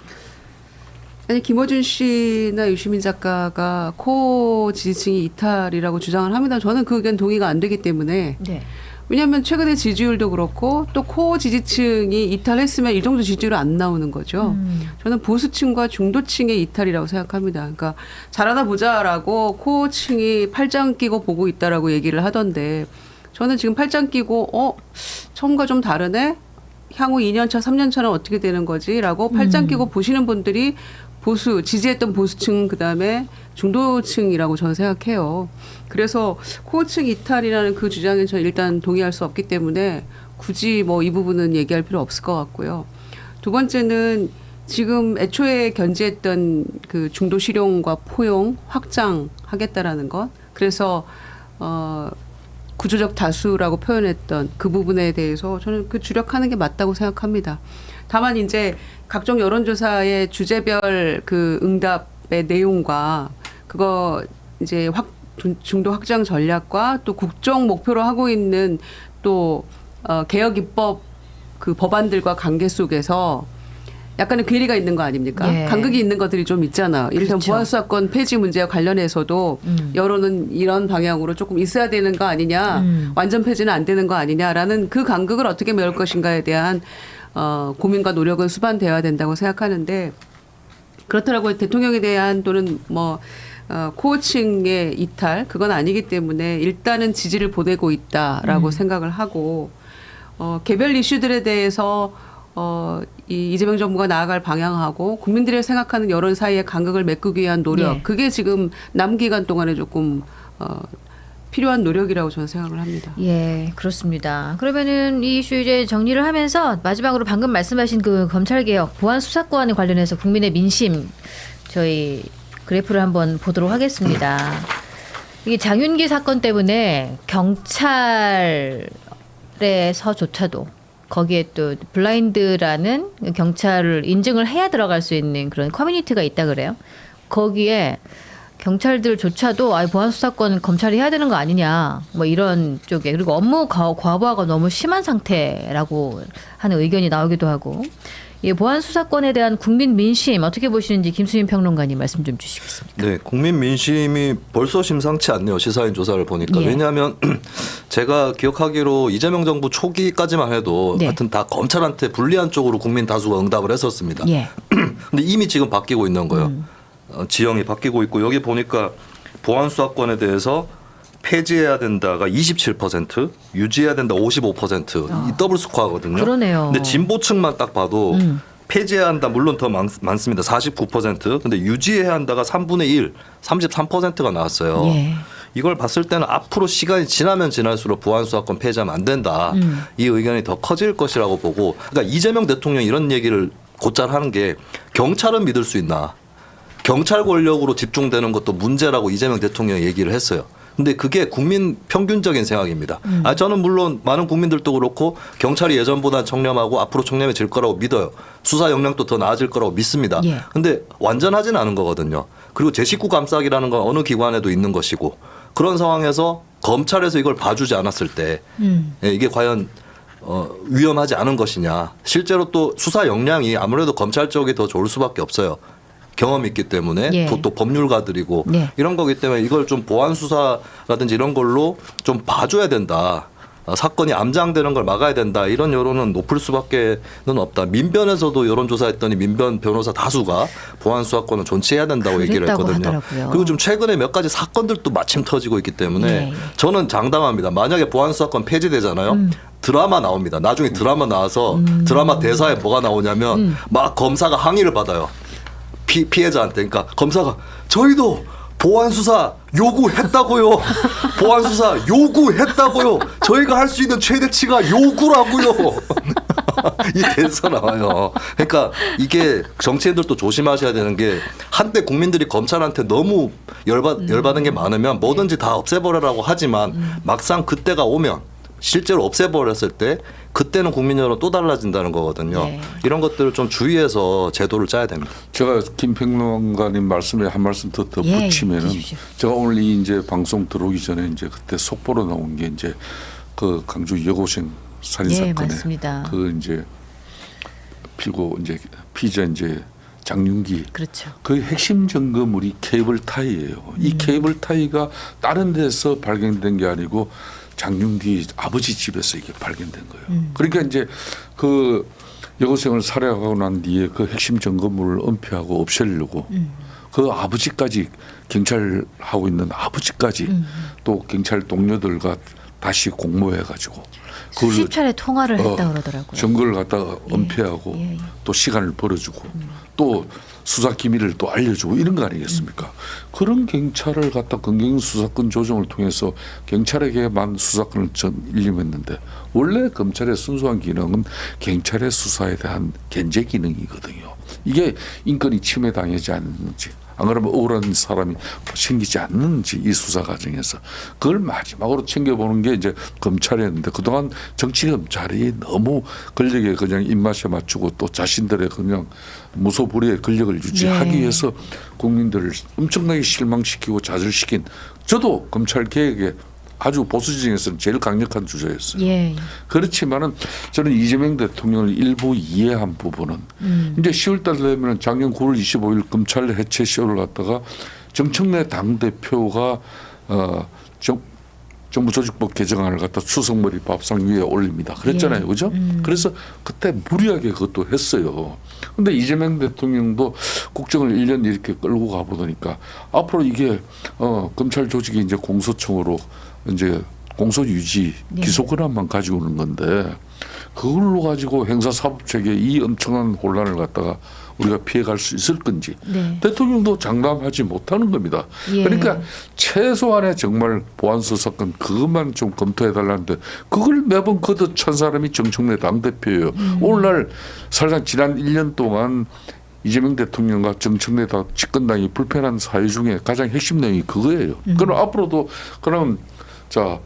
아니 김어준 씨나 유시민 작가가 코어 지지층이 이탈이라고 주장을 합니다. 저는 그 의견 동의가 안 되기 때문에 네. 왜냐하면 최근에 지지율도 그렇고 또 코어 지지층이 이탈했으면 이 정도 지지율이 안 나오는 거죠. 저는 보수층과 중도층의 이탈이라고 생각합니다. 그러니까 잘하다 보자라고 코어층이 팔짱 끼고 보고 있다라고 얘기를 하던데 저는 지금 팔짱 끼고 처음과 좀 다르네? 향후 2년차, 3년차는 어떻게 되는 거지? 라고 팔짱 끼고 보시는 분들이 지지했던 보수층 그다음에 중도층이라고 저는 생각해요. 그래서 코어층 이탈이라는 그 주장에 저는 일단 동의할 수 없기 때문에 굳이 뭐 이 부분은 얘기할 필요 없을 것 같고요. 두 번째는 지금 애초에 견지했던 그 중도 실용과 포용 확장하겠다라는 것. 그래서 구조적 다수라고 표현했던 그 부분에 대해서 저는 그 주력하는 게 맞다고 생각합니다. 다만 이제 각종 여론조사의 주제별 그 응답의 내용과 그거 이제 중도 확장 전략과 또 국정 목표로 하고 있는 또 개혁 입법 그 법안들과 관계 속에서 약간의 괴리가 있는 거 아닙니까? 예. 간극이 있는 것들이 좀 있잖아. 이를테면 그렇죠. 보안수사권 폐지 문제와 관련해서도 여론은 이런 방향으로 조금 있어야 되는 거 아니냐, 완전 폐지는 안 되는 거 아니냐라는 그 간극을 어떻게 메울 것인가에 대한 고민과 노력은 수반되어야 된다고 생각하는데 그렇더라고요. 대통령에 대한 또는 뭐 코어층의 이탈 그건 아니기 때문에 일단은 지지를 보내고 있다라고 생각을 하고 개별 이슈들에 대해서 이 이재명 정부가 나아갈 방향하고 국민들이 생각하는 여론 사이의 간극을 메꾸기 위한 노력 예. 그게 지금 남은 기간 동안에 조금 필요한 노력이라고 저는 생각을 합니다. 예, 그렇습니다. 그러면은 이 이슈 이제 정리를 하면서 마지막으로 방금 말씀하신 그 검찰개혁 보안 수사권 관련해서 국민의 민심 저희 그래프를 한번 보도록 하겠습니다. 이게 장윤기 사건 때문에 경찰에서조차도 거기에 또 블라인드라는 경찰을 인증을 해야 들어갈 수 있는 그런 커뮤니티가 있다 그래요. 거기에 경찰들조차도 보안 수사권 검찰이 해야 되는 거 아니냐 뭐 이런 쪽에 그리고 업무 과부하가 너무 심한 상태라고 하는 의견이 나오기도 하고 이 보안 수사권에 대한 국민 민심 어떻게 보시는지 김수민 평론가님 말씀 좀 주시겠습니까? 네, 국민 민심이 벌써 심상치 않네요. 시사인 조사를 보니까. 예. 왜냐하면 제가 기억하기로 이재명 정부 초기까지만 해도 네. 하여튼 다 검찰한테 불리한 쪽으로 국민 다수가 응답을 했었습니다. 예. 근데 이미 지금 바뀌고 있는 거예요. 지형이 바뀌고 있고 여기 보니까 보안 수사권에 대해서 폐지해야 된다가 27%, 유지해야 된다 55%, 이 더블 스코어거든요. 그러네요. 근데 진보층만 딱 봐도 폐지해야 한다 물론 더 많습니다. 49%. 근데 유지해야 한다가 3분의 1, 33%가 나왔어요. 예. 이걸 봤을 때는 앞으로 시간이 지나면 지날수록 보안 수사권 폐지하면 안 된다. 이 의견이 더 커질 것이라고 보고 그러니까 이재명 대통령이 이런 얘기를 곧잘 하는 게 경찰은 믿을 수 있나. 경찰 권력으로 집중되는 것도 문제라고 이재명 대통령이 얘기를 했어요. 근데 그게 국민 평균적인 생각입니다. 저는 물론 많은 국민들도 그렇고 경찰이 예전보다 청렴하고 앞으로 청렴해질 거라고 믿어요. 수사 역량도 더 나아질 거라고 믿습니다. 예. 근데 완전하진 않은 거거든요. 그리고 제 식구 감싸기라는 건 어느 기관에도 있는 것이고 그런 상황에서 검찰에서 이걸 봐주지 않았을 때 이게 과연 위험하지 않은 것이냐. 실제로 또 수사 역량이 아무래도 검찰 쪽이 더 좋을 수밖에 없어요. 경험이 있기 때문에 예. 또 법률가들이고 네. 이런 거기 때문에 이걸 좀 보안 수사라든지 이런 걸로 좀 봐줘야 된다. 사건이 암장되는 걸 막아야 된다. 이런 여론은 높을 수밖에는 없다. 민변에서도 여론조사했더니 민변 변호사 다수가 보안 수사권은 존치해야 된다고 얘기를 그랬다고 했거든요. 하더라고요. 그리고 좀 최근에 몇 가지 사건들도 마침 터지고 있기 때문에 네. 저는 장담합니다. 만약에 보안 수사권 폐지되잖아요. 드라마 나옵니다. 나중에 드라마 나와서 드라마 대사에 뭐가 나오냐면 막 검사가 항의를 받아요. 피해자한테. 그러니까 검사가 저희도 보안 수사 요구했다고요. 보안 수사 요구했다고요. 저희가 할 수 있는 최대치가 요구라고요. 이 대사 나와요. 그러니까 이게 정치인들도 조심하셔야 되는 게 한때 국민들이 검찰한테 너무 열받은 게 많으면 뭐든지 다 없애버리라고 하지만 막상 그때가 오면 실제로 없애버렸을 때 그때는 국민 여론 또 달라진다는 거거든요. 네. 이런 것들을 좀 주의해서 제도를 짜야 됩니다. 제가 김평론가님 말씀에 한 말씀 더 예, 붙이면은 해주십시오. 제가 오늘 이 이제 방송 들어오기 전에 이제 그때 속보로 나온 게 이제 그 강주 여고생 살인 예, 사건에 맞습니다. 그 이제 피고 이제 피자 이제 장윤기 그렇죠. 그 핵심 증거물이 케이블 타이예요. 이 케이블 타이가 다른 데서 발견된 게 아니고 장윤기 아버지 집에서 이게 발견된 거예요. 그러니까 이제 그 여고생을 살해하고 난 뒤에 그 핵심 증거물을 은폐하고 없애려고 그 아버지까지 경찰하고 있는 아버지까지 또 경찰 동료들과 다시 공모해가지고 수십 차례 통화를 했다 그러더라고요. 증거를 갖다가 예. 은폐하고 예. 또 시간을 벌어주고 또 수사 기밀을 또 알려주고 이런 거 아니겠습니까? 그런 경찰을 갖다 검경 수사권 조정을 통해서 경찰에게만 수사권을 일림했는데 원래 검찰의 순수한 기능은 경찰의 수사에 대한 견제 기능이거든요. 이게 인권이 침해당하지 않는지 안 그러면 억울한 사람이 생기지 않는지 이 수사 과정에서 그걸 마지막으로 챙겨보는 게 이제 검찰이었는데 그동안 정치 검찰이 너무 권력에 그냥 입맛에 맞추고 또 자신들의 그냥 무소불위의 권력을 유지하기 위해서 국민들을 엄청나게 실망시키고 좌절시킨 저도 검찰 개혁에 아주 보수 진영에서는 제일 강력한 주자였어요. 예. 그렇지만은 저는 이재명 대통령을 일부 이해한 부분은 이제 10월달 되면 작년 9월 25일 검찰 해체 쇼를 갖다가 정청래 당 대표가 정부 조직법 개정안을 갖다 추석머리 밥상 위에 올립니다. 그랬잖아요, 그죠? 그래서 그때 무리하게 그것도 했어요. 근데 이재명 대통령도 국정을 1년 이렇게 끌고 가보니까 앞으로 이게 검찰 조직이 이제 공소청으로 이제 공소 유지 기소 권한만 가지고 오는 건데 그걸로 가지고 행사사법체계 이 엄청난 혼란을 갖다가 우리가 피해갈 수 있을 건지 대통령도 장담하지 못하는 겁니다. 그러니까 최소한의 정말 보안수사권 그것만 좀 검토해달라는데 그걸 매번 걷어찬 사람이 정청래 당대표예요. 오늘날 사실상 지난 1년 동안 이재명 대통령과 정청래 다 집권당이 불편한 사유 중에 가장 핵심 내용이 그거예요. 그럼 앞으로도 그럼 자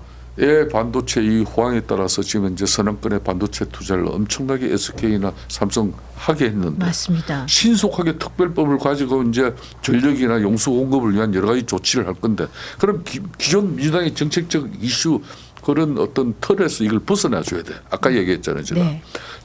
반도체 이 호황에 따라서 지금 이제 선언권의 반도체 투자를 엄청나게 SK나 삼성 하게 했는데 맞습니다. 신속하게 특별법을 가지고 이제 전력이나 용수 공급을 위한 여러 가지 조치를 할 건데 그럼 기존 민주당의 정책적 이슈 그런 어떤 틀에서 이걸 벗어나줘야 돼. 아까 얘기했잖아요. 제가.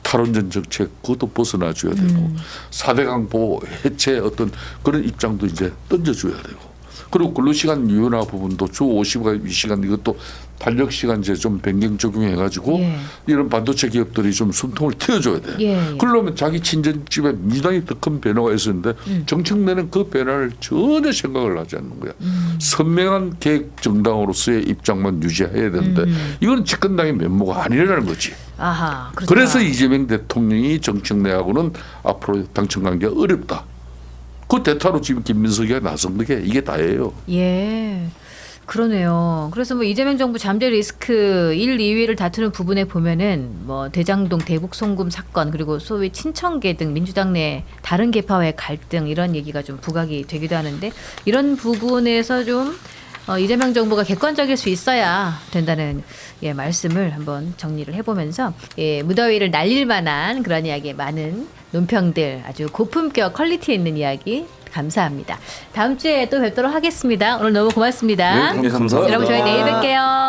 탈원전 정책 그것도 벗어나줘야 되고 4대강 보호 해체 어떤 그런 입장도 이제 던져줘야 되고 그리고 근로시간 유연화 부분도 주 52시간 이것도 탄력시간 이제 좀 변경 적용해가지고 이런 반도체 기업들이 좀 숨통을 틔워줘야 돼. 그러려면 자기 친정집에 민주당이 더 큰 변화가 있었는데 정청래는 그 변화를 전혀 생각을 하지 않는 거야. 선명한 계획 정당으로서의 입장만 유지해야 되는데 이건 집권당의 면모가 아니라는 거지. 아하, 그렇구나. 그래서 이재명 대통령이 정청래하고는 앞으로 당청 관계가 어렵다. 그 대타로 지금 김민석이가 나선 게 이게 다예요. 예. 그러네요. 그래서 뭐 이재명 정부 잠재 리스크 1, 2위를 다투는 부분에 보면은 뭐 대장동 대북 송금 사건 그리고 소위 친청계 등 민주당 내 다른 계파와의 갈등 이런 얘기가 좀 부각이 되기도 하는데 이런 부분에서 좀 이재명 정부가 객관적일 수 있어야 된다는 말씀을 한번 정리를 해보면서 무더위를 날릴 만한 그런 이야기 많은 논평들 아주 고품격 퀄리티 있는 이야기 감사합니다. 다음 주에 또 뵙도록 하겠습니다. 오늘 너무 고맙습니다. 네, 감사합니다. 여러분 저희 내일 뵐게요.